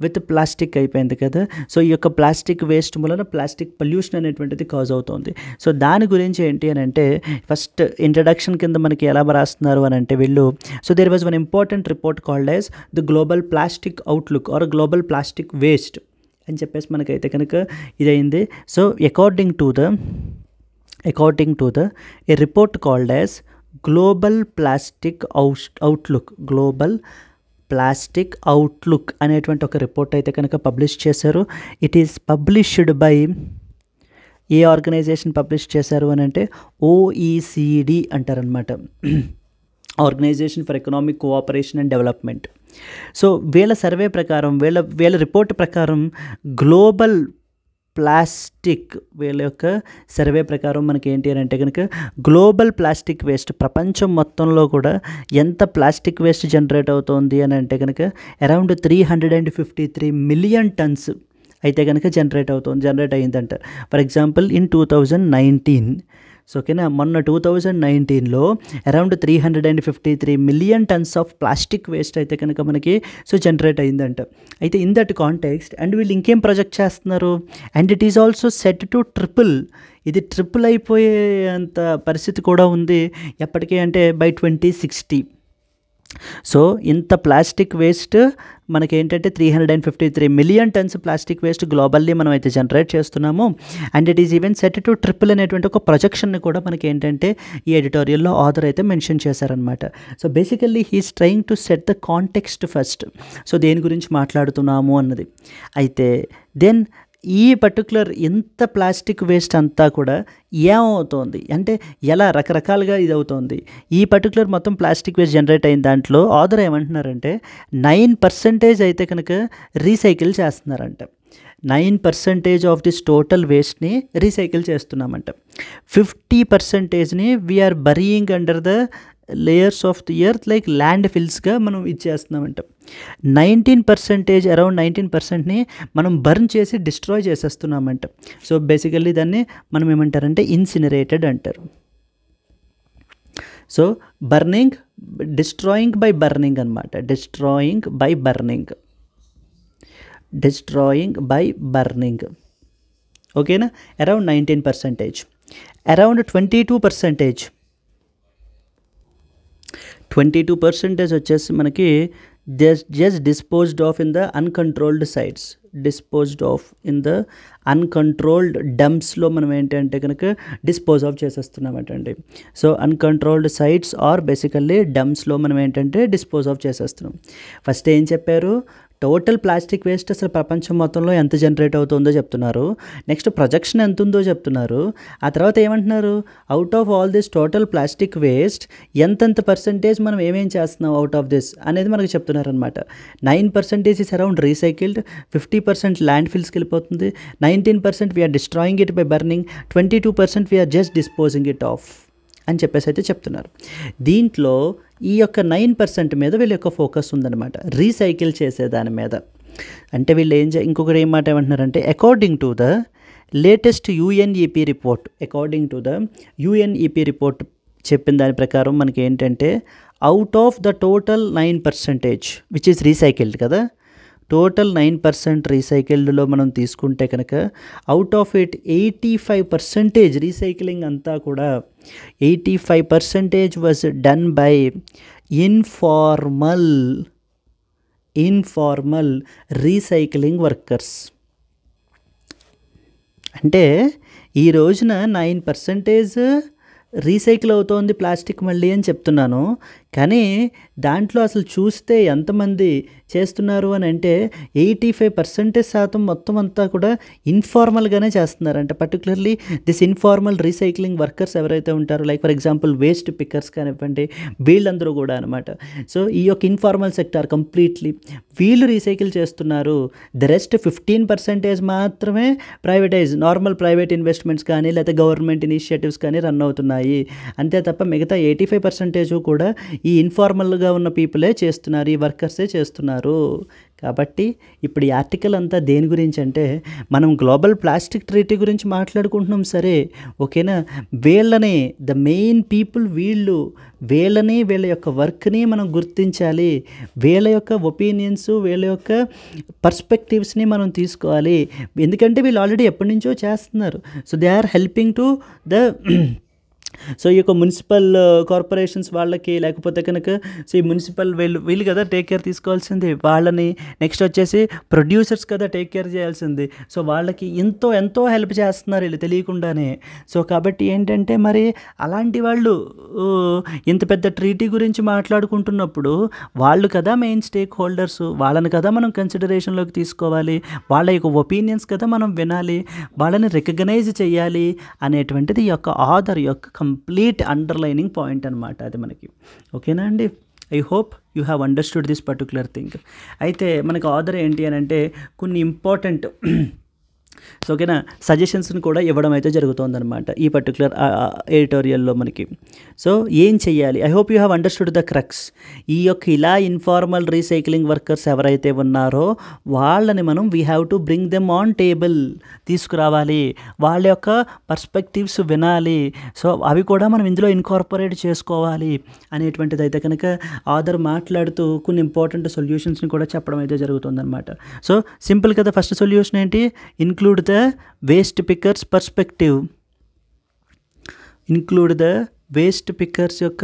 with plastic అయిపోయింది కదా. సో ఈ యొక్క ప్లాస్టిక్ వేస్ట్ వలన ప్లాస్టిక్ పొల్యూషన్ అనేటువంటిది కాజ్ అవుతుంది. సో దాని గురించి ఏంటి అని అంటే ఫస్ట్ ఇంట్రడక్షన్ కింద మనకి ఎలా రాస్తున్నారు అని అంటే వీళ్ళు, so there was one important report called as the global plastic outlook or global plastic waste అని చెప్పేసి మనకైతే కనుక ఇదైంది. So according to the a report called as global plastic outlook అనేటువంటి ఒక రిపోర్ట్ అయితే కనుక పబ్లిష్ చేశారు. It is published by a organization publish చేశారు అని అంటే OECD అంటారనమాట, organization for economic cooperation and development. So వీళ్ళ సర్వే ప్రకారం, వీళ్ళ రిపోర్ట్ ప్రకారం గ్లోబల్ ప్లాస్టిక్, వీళ్ళ యొక్క సర్వే ప్రకారం మనకి ఏంటి అని అంటే కనుక గ్లోబల్ ప్లాస్టిక్ వేస్ట్ ప్రపంచం మొత్తంలో కూడా ఎంత ప్లాస్టిక్ వేస్ట్ జనరేట్ అవుతుంది అని అంటే కనుక అరౌండ్ 353 మిలియన్ టన్స్ అయితే కనుక జనరేట్ అయ్యిందంట. ఫర్ ఎగ్జాంపుల్ ఇన్ 2019, సో ఓకేనా, మొన్న 2019లో around 353 million tons of plastic waste అయితే కనుక మనకి సో జనరేట్ అయిందంట. అయితే ఇన్ దట్ కాంటెక్స్ట్ అండ్ వీళ్ళు ఇంకేం ప్రొజెక్ట్ చేస్తున్నారు, and it is also set to triple అయిపోయేంత పరిస్థితి కూడా ఉంది ఎప్పటికీ అంటే బై 2060. సో ఇంత ప్లాస్టిక్ వేస్ట్ మనకేంటంటే 353 million tons plastic waste globally మనం అయితే జనరేట్ చేస్తున్నాము. And it is even set to triple అనేటువంటి ఒక ప్రొజెక్షన్ని కూడా మనకి ఏంటంటే ఈ ఎడిటోరియల్లో ఆథర్ అయితే మెన్షన్ చేశారనమాట. So basically he's trying to set the context first. So దేని గురించి మాట్లాడుతున్నాము అన్నది. అయితే దెన్ ఈ పర్టికులర్ ఇంత ప్లాస్టిక్ వేస్ట్ అంతా కూడా ఏమవుతోంది అంటే ఎలా రకరకాలుగా ఇది అవుతుంది. ఈ పర్టికులర్ మొత్తం ప్లాస్టిక్ వేస్ట్ జనరేట్ అయిన దాంట్లో ఆథర్ ఏమంటున్నారంటే 9% అయితే కనుక రీసైకిల్ చేస్తున్నారంట. 9% ఆఫ్ దిస్ టోటల్ వేస్ట్ని రీసైకిల్ చేస్తున్నామంట. 50%ని we're burying under the layers of the earth like ల్యాండ్ ఫిల్స్గా మనం ఇచ్చేస్తున్నామంట. 19% అరౌండ్ 19%ని మనం బర్న్ చేసి డిస్ట్రాయ్ చేసేస్తున్నామంట. సో బేసికల్లీ దాన్ని మనం ఏమంటారంటే ఇన్సినరేటెడ్ అంటారు. సో డిస్ట్రాయింగ్ బై బర్నింగ్ అనమాట, డిస్ట్రాయింగ్ బై బర్నింగ్ ఓకేనా. అరౌండ్ 19%, అరౌండ్ 22% వచ్చేసి మనకి just disposed of in the uncontrolled sites, uncontrolled డంప్స్లో మనం ఏంటంటే కనుక డిస్పోజ్ ఆఫ్ చేసేస్తున్నామంటండి. So uncontrolled sites are basically డంప్స్లో మనం ఏంటంటే డిస్పోజ్ ఆఫ్ చేసేస్తున్నాం. ఫస్ట్ ఏం చెప్పారు, టోటల్ ప్లాస్టిక్ వేస్ట్ అసలు ప్రపంచం మొత్తంలో ఎంత జనరేట్ అవుతుందో చెప్తున్నారు. నెక్స్ట్ ప్రొజెక్షన్ ఎంత ఉందో చెప్తున్నారు. ఆ తర్వాత ఏమంటున్నారు, out of all this total plastic waste ఎంతెంత పర్సెంటేజ్ మనం ఏమేం చేస్తున్నాం అవుట్ ఆఫ్ దిస్ అనేది మనకు చెప్తున్నారు అనమాట. 9% ఈస్ అరౌండ్ రీసైకిల్డ్, 50% ల్యాండ్ ఫిల్స్కి వెళ్ళిపోతుంది, 19% we are destroying it by burning, 22% we are just disposing it off అని చెప్పేసి అయితే చెప్తున్నారు. దీంట్లో ఈ యొక్క 9% మీద వీళ్ళ యొక్క ఫోకస్ ఉందన్నమాట, రీసైకిల్ చేసేదాని మీద. అంటే వీళ్ళు ఇంకొకటి ఏం మాట ఏమంటున్నారంటే according to the latest UNEP report చెప్పిన దాని ప్రకారం మనకి ఏంటంటే out of the total 9% which is recycled కదా, టోటల్ 9% రీసైకిల్డ్లో మనం తీసుకుంటే కనుక అవుట్ ఆఫ్ ఇట్ 85% రీసైక్లింగ్ అంతా కూడా 85% was done by informal recycling workers. అంటే ఈ రోజున 9% రీసైకిల్ అవుతోంది ప్లాస్టిక్ మళ్ళీ అని చెప్తున్నాను. కానీ దాంట్లో అసలు చూస్తే ఎంతమంది చేస్తున్నారు అని అంటే 85% మొత్తం అంతా కూడా ఇన్ఫార్మల్గానే చేస్తున్నారు. అంటే particularly this informal recycling workers ఎవరైతే ఉంటారో, like for example waste pickers కానివ్వండి, వీళ్ళందరూ కూడా అనమాట. సో ఈ యొక్క ఇన్ఫార్మల్ సెక్టార్ కంప్లీట్లీ వీళ్ళు రీసైకిల్ చేస్తున్నారు. ద రెస్ట్ 15% మాత్రమే ప్రైవేటైజ్, నార్మల్ ప్రైవేట్ ఇన్వెస్ట్మెంట్స్ కానీ లేకపోతే గవర్నమెంట్ ఇనిషియేటివ్స్ కానీ రన్ అవుతున్నాయి. అంతే తప్ప మిగతా 85% కూడా ఈ ఇన్ఫార్మల్గా ఉన్న పీపులే చేస్తున్నారు, ఈ వర్కర్సే చేస్తున్నారు. కాబట్టి ఇప్పుడు ఈ ఆర్టికల్ అంతా దేని గురించి అంటే, మనం గ్లోబల్ ప్లాస్టిక్ ట్రీటీ గురించి మాట్లాడుకుంటున్నాం సరే, ఓకేనా. వీళ్ళని ద మెయిన్ పీపుల్ వీళ్ళని వీళ్ళ యొక్క వర్క్ని మనం గుర్తించాలి. వీళ్ళ యొక్క ఒపీనియన్స్, వీళ్ళ యొక్క పర్స్పెక్టివ్స్ని మనం తీసుకోవాలి. ఎందుకంటే వీళ్ళు ఆల్రెడీ ఎప్పటి నుంచో చేస్తున్నారు. So they are helping to the so ఈ యొక్క మున్సిపల్ కార్పొరేషన్స్ వాళ్ళకి, లేకపోతే కనుక సో ఈ మున్సిపల్ వీళ్ళు కదా టేక్ కేర్ తీసుకోవాల్సింది వాళ్ళని. నెక్స్ట్ వచ్చేసి ప్రొడ్యూసర్స్ కదా టేక్ కేర్ చేయాల్సింది. సో వాళ్ళకి ఎంతో హెల్ప్ చేస్తున్నారు వీళ్ళు తెలియకుండానే. సో కాబట్టి ఏంటంటే మరి అలాంటి వాళ్ళు ఇంత పెద్ద ట్రీటీ గురించి మాట్లాడుకుంటున్నప్పుడు వాళ్ళు కదా మెయిన్ స్టేక్ హోల్డర్స్, వాళ్ళని కదా మనం కన్సిడరేషన్లోకి తీసుకోవాలి. వాళ్ళ యొక్క ఒపీనియన్స్ కదా మనం వినాలి, వాళ్ళని రికగ్నైజ్ చేయాలి అనేటువంటిది ఈ యొక్క ఆథర్ యొక్క కంప్లీట్ అండర్లైనింగ్ పాయింట్ అనమాట అది మనకి. ఓకేనా అండి? I hope you have understood this particular thing. అయితే మనకు ఆథర్ ఏంటి అని అంటే కొన్ని ఇంపార్టెంట్ సో ఓకేనా సజెషన్స్ని కూడా ఇవ్వడం అయితే జరుగుతుందన్నమాట ఈ పర్టికులర్ ఎడిటోరియల్లో మనకి. సో ఏం చెయ్యాలి? I hope you have understood the crux. ఈ యొక్క ఇలా ఇన్ఫార్మల్ రీసైక్లింగ్ వర్కర్స్ ఎవరైతే ఉన్నారో వాళ్ళని మనం we have to bring them on table, తీసుకురావాలి. వాళ్ళ యొక్క పర్స్పెక్టివ్స్ వినాలి. సో అవి కూడా మనం ఇందులో ఇన్కార్పొరేట్ చేసుకోవాలి అనేటువంటిది అయితే కనుక ఆథర్ మాట్లాడుతూ కొన్ని ఇంపార్టెంట్ సొల్యూషన్స్ని కూడా చెప్పడం అయితే జరుగుతుందన్నమాట. సో సింపుల్ కదా. ఫస్ట్ సొల్యూషన్ ఏంటి? include the waste pickers perspective. include the waste pickers యొక్క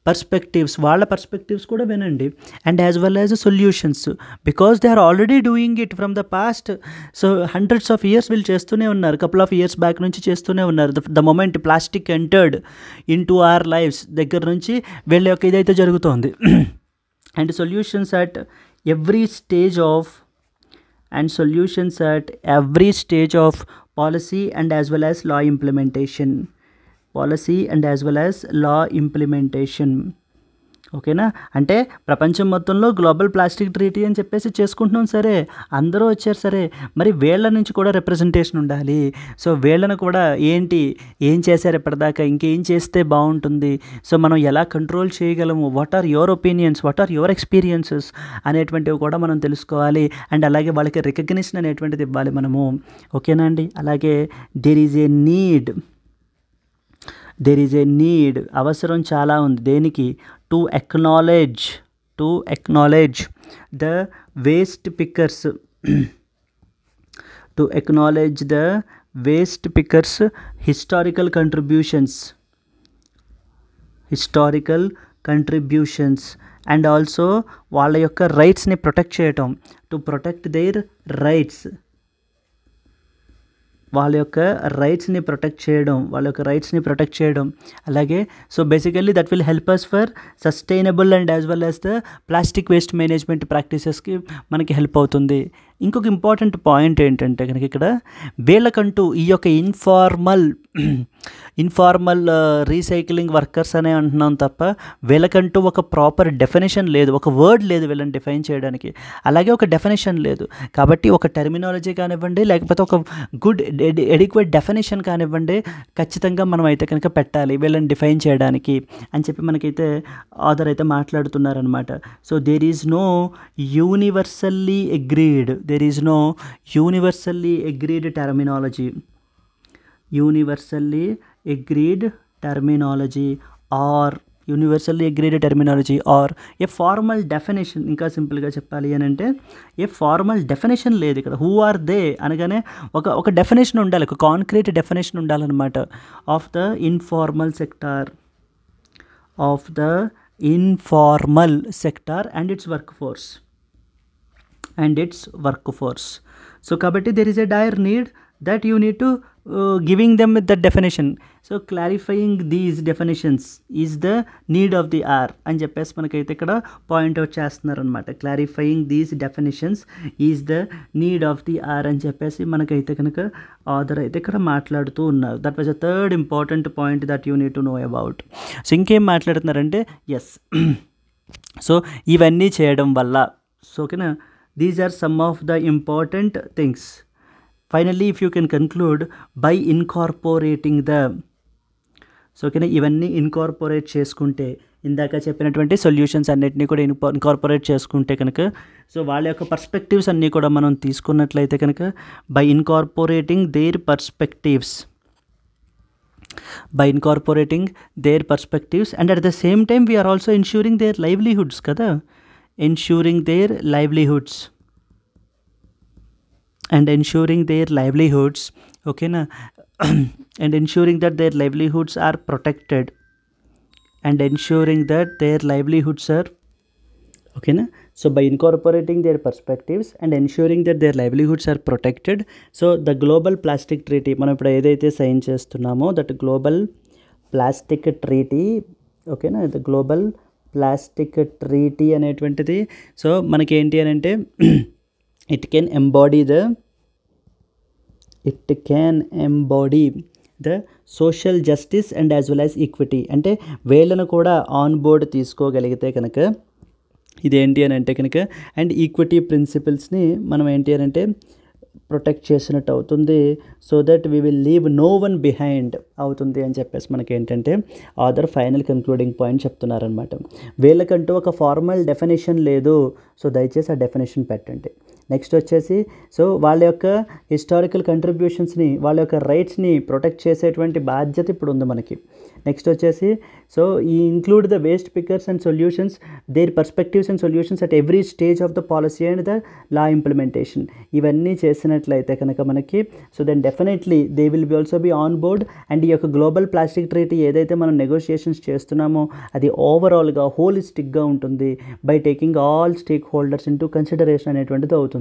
పర్స్పెక్టివ్స్, వాళ్ళ పర్స్పెక్టివ్స్ కూడా వినండి. And as well as solutions, because they are already doing it from the past. So hundreds of years వీళ్ళు చేస్తూనే ఉన్నారు, couple of years back నుంచి చేస్తూనే ఉన్నారు. The moment plastic entered into our lives దగ్గర నుంచి వీళ్ళ యొక్క ఇదైతే జరుగుతోంది. And solutions at every stage of policy and as well as law implementation. ఓకేనా? అంటే ప్రపంచం మొత్తంలో గ్లోబల్ ప్లాస్టిక్ ట్రీటీ అని చెప్పేసి చేసుకుంటున్నాం సరే, అందరూ వచ్చారు సరే, మరి వీళ్ళ నుంచి కూడా రిప్రజెంటేషన్ ఉండాలి. సో వీళ్ళను కూడా ఏం చేశారు ఇప్పటిదాకా, ఇంకేం చేస్తే బాగుంటుంది, సో మనం ఎలా కంట్రోల్ చేయగలము, what are your opinions, what are your experiences అనేటువంటివి కూడా మనం తెలుసుకోవాలి. అండ్ అలాగే వాళ్ళకి రికగ్నిషన్ అనేటువంటిది ఇవ్వాలి మనము. ఓకేనా అండి? అలాగే దెర్ ఈజ్ ఏ నీడ్ అవసరం చాలా ఉంది. దేనికి? To acknowledge the waste pickers historical contributions and also వాళ్ళ యొక్క రైట్స్ని ప్రొటెక్ట్ చేయటం, టు ప్రొటెక్ట్ దేర్ రైట్స్, వాళ్ళ యొక్క రైట్స్ని ప్రొటెక్ట్ చేయడం. అలాగే so basically that will help us for sustainable and as well as the plastic waste management ప్రాక్టీసెస్కి మనకి హెల్ప్ అవుతుంది. ఇంకొక ఇంపార్టెంట్ పాయింట్ ఏంటంటే కనుక ఇక్కడ వీళ్ళకంటూ ఈ యొక్క ఇన్ఫార్మల్ రీసైక్లింగ్ వర్కర్స్ అనే అంటున్నాం తప్ప వీళ్ళకంటూ ఒక ప్రాపర్ డెఫినేషన్ లేదు, ఒక వర్డ్ లేదు వీళ్ళని డిఫైన్ చేయడానికి, అలాగే ఒక డెఫినేషన్ లేదు. కాబట్టి ఒక టెర్మినాలజీ కానివ్వండి, లేకపోతే ఒక గుడ్ ఎడిక్వేట్ డెఫినేషన్ కానివ్వండి, ఖచ్చితంగా మనం అయితే కనుక పెట్టాలి వీళ్ళని డిఫైన్ చేయడానికి అని చెప్పి మనకైతే ఆథర్ అయితే మాట్లాడుతున్నారనమాట. So there is no universally agreed terminology or a formal definition. ఇంకా సింపుల్గా చెప్పాలి అని అంటే ఏ ఫార్మల్ డెఫినేషన్ లేదు ఇక్కడ. హూ ఆర్ దే అనగానే ఒక డెఫినేషన్ ఉండాలి, ఒక కాంక్రీట్ డెఫినేషన్ ఉండాలన్నమాట of the informal sector and it's work force. So కాబట్టి there is a dire need that you need to giving them the definition. So clarifying these definitions is the need of the hour అని చెప్పేసి మనకైతే ఇక్కడ point out చేస్తున్నారు అనమాట. Clarifying these definitions is the need of the hour అని చెప్పేసి మనకైతే కనుక ఆథర్ అయితే ఇక్కడ మాట్లాడుతూ ఉన్నారు. That was a third important point that you need to know about. So ఇంకేం మాట్లాడుతున్నారంటే ఎస్, సో ఇవన్నీ చేయడం వల్ల, సో ఓకేనా, these are some of the important things. Finally if you can conclude by incorporating the, so ఓకేనా, ఇవన్నీ incorporate చేసుకుంటే, ఇందాక చెప్పినటువంటి సొల్యూషన్స్ అన్నిటినీ కూడా ఇన్కార్పొరేట్ చేసుకుంటే కనుక, సో వాళ్ళ యొక్క పర్స్పెక్టివ్స్ అన్నీ కూడా మనం తీసుకున్నట్లయితే కనుక, by incorporating their perspectives, by incorporating their perspectives, and at the same time we are also ensuring their livelihoods kada, ensuring their livelihoods and ensuring their livelihoods, okay na, and ensuring that their livelihoods are protected, and ensuring that their livelihoods are, okay na, so by incorporating their perspectives and ensuring that their livelihoods are protected, so the global plastic treaty మనం ఇప్పుడు ఏదైతే sign చేస్తున్నామో, that global plastic treaty, ఓకేనా, the global plastic treaty అనేటువంటిది, so మనకి ఏంటి అని అంటే it can embody the social justice and as well as equity. అంటే వీళ్ళను కూడా ఆన్ బోర్డ్ తీసుకోగలిగితే కనుక ఇదేంటి అని అంటే కనుక, అండ్ ఈక్విటీ ప్రిన్సిపల్స్ని మనం ఏంటి అని అంటే ప్రొటెక్ట్ చేసినట్టు అవుతుంది. So that we will leave no one behind అవుతుంది అని చెప్పేసి మనకి ఏంటంటే ఆథర్ ఫైనల్ కన్క్లూడింగ్ పాయింట్ చెప్తున్నారనమాట. వీళ్ళకంటూ ఒక ఫార్మల్ డెఫినేషన్ లేదు, సో దయచేసి ఆ డెఫినేషన్ పెట్టండి. నెక్స్ట్ వచ్చేసి, సో వాళ్ళ యొక్క హిస్టారికల్ కంట్రిబ్యూషన్స్ని, వాళ్ళ యొక్క రైట్స్ని ప్రొటెక్ట్ చేసేటువంటి బాధ్యత ఇప్పుడు ఉంది మనకి. నెక్స్ట్ వచ్చేసి, సో ఈ include the waste pickers and solutions, their perspectives and solutions at every stage of the policy and the law implementation. ఇవన్నీ చేసినట్లయితే కనుక మనకి, so then definitely they will be also be on board. And ఈ యొక్క global plastic treaty ఏదైతే మనం negotiations చేస్తున్నామో అది ఓవరాల్గా హోలిస్టిక్గా ఉంటుంది, by taking all stakeholders into consideration అనేటువంటిది అవుతుంది.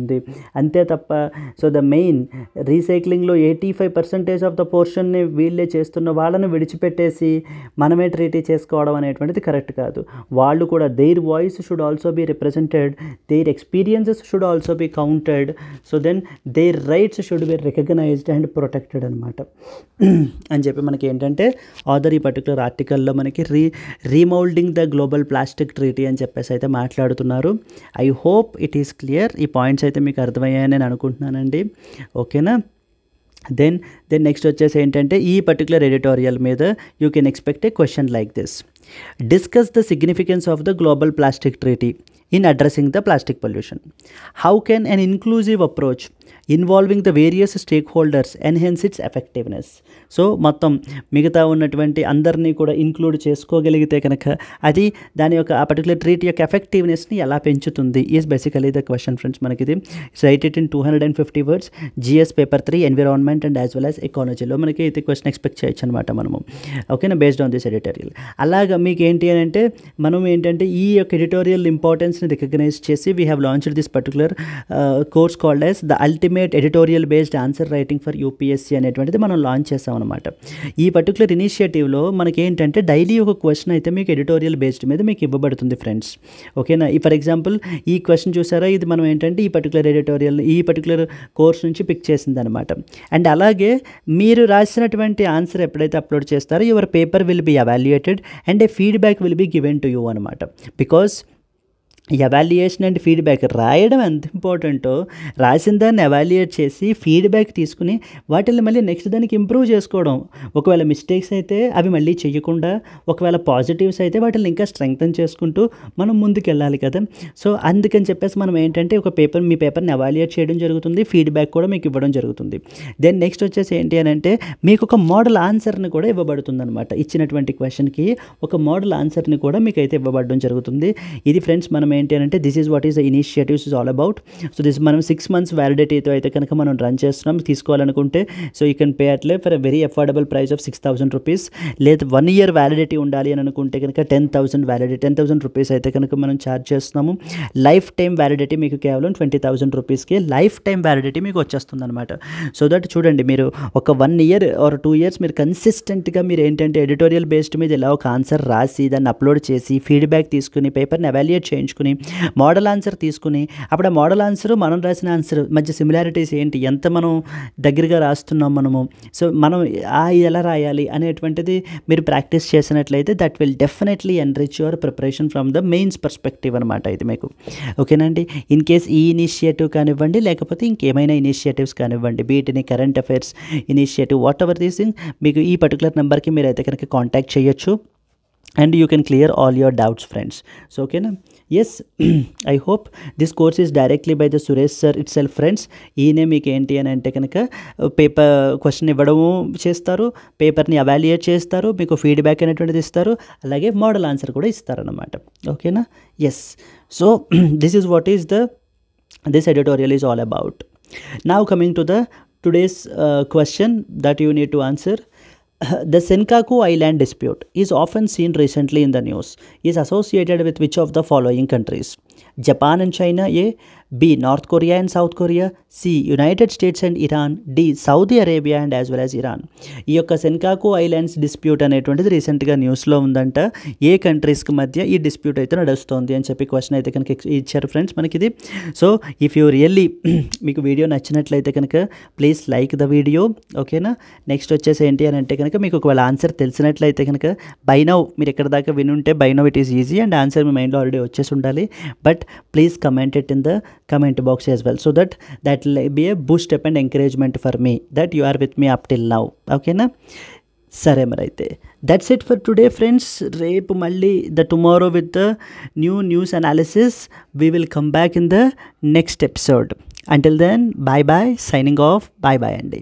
అంతే తప్ప, సో ద మెయిన్ రీసైక్లింగ్లో 85% ఆఫ్ ద పోర్షన్ని వీళ్ళే చేస్తున్న వాళ్ళని విడిచిపెట్టేసి మనమే ట్రీటీ చేసుకోవడం అనేటువంటిది కరెక్ట్ కాదు. వాళ్ళు కూడా their voice should also be represented, their experiences should also be counted, so then their rights should be recognised and protected అనమాట అని చెప్పి మనకి ఏంటంటే ఆథర్ ఈ పర్టికులర్ ఆర్టికల్లో మనకి రీమౌల్డింగ్ ద గ్లోబల్ ప్లాస్టిక్ ట్రీటీ అని చెప్పేసి అయితే మాట్లాడుతున్నారు. I hope it is clear. ఈ పాయింట్స్ అయితే మీకు అర్థమయ్యాయని నేను అనుకుంటున్నానండి, ఓకేనా. దెన్ నెక్స్ట్ వచ్చేసి ఏంటంటే ఈ పర్టికులర్ ఎడిటోరియల్ మీద you can expect A question like this: discuss the significance of the global plastic treaty in addressing the plastic pollution. How can an inclusive approach involving the various stakeholders enhance its effectiveness? So మొత్తం మిగతా ఉన్నటువంటి అందరినీ కూడా include చేసుకోగలిగితే కనుక అది దాని యొక్క ఆ పర్టికులర్ ట్రీట్ యొక్క ఎఫెక్టివ్నెస్ని ఎలా పెంచుతుంది is basically the question friends. మనకి ఇది write it in 250 words, GS paper 3 environment and as well as ఎకాలజీలో మనకి ఇది క్వశ్చన్ ఎక్స్పెక్ట్ చేయొచ్చు అనమాట మనము, ఓకేనా, బేస్డ్ ఆన్ దిస్ ఎడిటోరియల్. అలాగా మీకు ఏంటి అని అంటే మనం ఏంటంటే ఈ యొక్క ఎడిటోరియల్ ఇంపార్టెన్స్ని రికగ్నైజ్ చేసి we have launched this particular course called as the ultimate editorial based answer writing for UPSC అనేటువంటిది మనం లాంచ్ చేసాం అనమాట. ఈ పర్టికులర్ ఇనిషియేటివ్లో మనకి ఏంటంటే డైలీ ఒక క్వశ్చన్ అయితే మీకు ఎడిటోరియల్ బేస్డ్ మీద మీకు ఇవ్వబడుతుంది ఫ్రెండ్స్, ఓకేనా. ఈ ఫర్ ఎగ్జాంపుల్ ఈ క్వశ్చన్ చూసారా, ఇది మనం ఏంటంటే ఈ పర్టికులర్ ఎడిటోరియల్ ఈ పర్టికులర్ కోర్స్ నుంచి పిక్ చేసింది అనమాట. అండ్ అలాగే మీరు రాసినటువంటి ఆన్సర్ ఎప్పుడైతే అప్లోడ్ చేస్తారో your paper will be evaluated and A feedback will be given to you అనమాట. బికాస్ ఎవాల్యుయేషన్ అండ్ ఫీడ్బ్యాక్ రాయడం ఎంత ఇంపార్టెంటో రాసిన దాన్ని ఎవాల్యుయేట్ చేసి ఫీడ్బ్యాక్ తీసుకుని వాటిని మళ్ళీ నెక్స్ట్ దానికి ఇంప్రూవ్ చేసుకోవడం. ఒకవేళ మిస్టేక్స్ అయితే అవి మళ్ళీ చేయకుండా, ఒకవేళ పాజిటివ్స్ అయితే వాటిని ఇంకా స్ట్రెంగ్తన్ చేసుకుంటూ మనం ముందుకు వెళ్ళాలి కదా. సో అందుకని చెప్పేసి మనం ఏంటంటే ఒక పేపర్ మీ పేపర్ని ఎవాల్యుయేట్ చేయడం జరుగుతుంది, ఫీడ్బ్యాక్ కూడా మీకు ఇవ్వడం జరుగుతుంది. దెన్ నెక్స్ట్ వచ్చేసి ఏంటి అని అంటే మీకు ఒక మోడల్ ఆన్సర్ని కూడా ఇవ్వబడుతుంది అనమాట. ఇచ్చినటువంటి క్వశ్చన్కి ఒక మోడల్ ఆన్సర్ని కూడా మీకు అయితే ఇవ్వబడడం జరుగుతుంది. ఇది ఫ్రెండ్స్ మనం ఏంటి అంటే this is what is the initiatives is all about. So this మనం 6 months వ్యాలిడిటీతో అయితే కనుక మనం రన్ చేస్తున్నాం. తీసుకోవాలనుకుంటే సో యూ కెన్ పే అట్లే for a very affordable price of 6,000 rupees. లేదు 1 year వ్యాలిడిటీ ఉండాలి అని అనుకుంటే కనుక 10,000 రూపీస్ అయితే కనుక మనం ఛార్జ్ చేస్తున్నాము. లైఫ్ టైం వ్యాలిడిటీ మీకు కేవలం 20,000 రూపీస్కి లైఫ్ టైం వ్యాలిడిటీ మీకు వచ్చేస్తుంది అనమాట. సో దట్ చూడండి, మీరు ఒక 1 year or 2 years మీరు కన్సిస్టెంట్గా మీరు ఏంటంటే ఎడిటోరియల్ బేస్డ్ మీద ఇలా ఒక ఆన్సర్ రాసి దాన్ని అప్లోడ్ చేసి ఫీడ్బ్యాక్ తీసుకుని పేపర్ని ఎవాల్యుయేట్ చేయించుకుని మోడల్ ఆన్సర్ తీసుకుని అప్పుడు ఆ మోడల్ ఆన్సర్ మనం రాసిన ఆన్సర్ మధ్య సిమిలారిటీస్ ఏంటి, ఎంత మనం దగ్గరగా రాస్తున్నాం మనము, సో మనం ఎలా రాయాలి అనేటువంటిది మీరు ప్రాక్టీస్ చేసినట్లయితే that will definitely enrich your preparation from the mains perspective అనమాట ఇది మీకు. ఓకేనండి. ఇన్ కేస్ ఈ ఇనిషియేటివ్ కానివ్వండి లేకపోతే ఇంకేమైనా ఇనిషియేటివ్స్ కానివ్వండి, బీట్ని current affairs initiative whatever this thing, మీకు ఈ పర్టికులర్ నెంబర్కి మీరు అయితే కనుక కాంటాక్ట్ చేయొచ్చు and you can clear all your doubts friends. So okay na, yes I hope this course is directly by the Suresh sir itself friends. ఈయనే మీకు ఏంటి అని అంటే కనుక పేపర్ క్వశ్చన్ ఇవ్వడము చేస్తారు, పేపర్ని అవాల్యుయేట్ చేస్తారు, మీకు ఫీడ్బ్యాక్ అనేటువంటిది ఇస్తారు, అలాగే మోడల్ ఆన్సర్ కూడా ఇస్తారన్నమాట. ఓకేనా. Yes. So this is what is this editorial is all about. Now coming to the today's question that you need to answer. The Senkaku Island dispute is often seen recently in the news. Is associated with which of the following countries? Japan and China A, B North Korea and South Korea, C United States and Iran, D Saudi Arabia and as well as Iran. ఈ యొక్క సెన్కాకు islands dispute అనేటువంటిది రీసెంట్గా న్యూస్లో ఉందంట. ఏ కంట్రీస్కి మధ్య ఈ dispute అయితే నడుస్తుంది అని చెప్పి క్వశ్చన్ అయితే కనుక ఇచ్చారు ఫ్రెండ్స్ మనకి ఇది. సో ఇఫ్ యూ రియల్లీ మీకు వీడియో నచ్చినట్లయితే కనుక ప్లీజ్ లైక్ ద వీడియో. ఓకేనా. నెక్స్ట్ వచ్చేసి ఏంటి అని అంటే కనుక మీకు ఒకవేళ ఆన్సర్ తెలిసినట్లయితే కనుక బై నౌ మీరు ఎక్కడ దాకా వినుంటే by now it is easy and answer మీ మైండ్లో ఆల్రెడీ వచ్చేసి ఉండాలి. But please comment it in the comment box as well, so that will be a boost up and encouragement for me that you are with me up till now. Okay na. సరే మరి అయితే that's it for today friends. రేపు మళ్ళీ tomorrow with the new news analysis we will come back in the next episode. Until then, bye bye, signing off, bye bye అండి.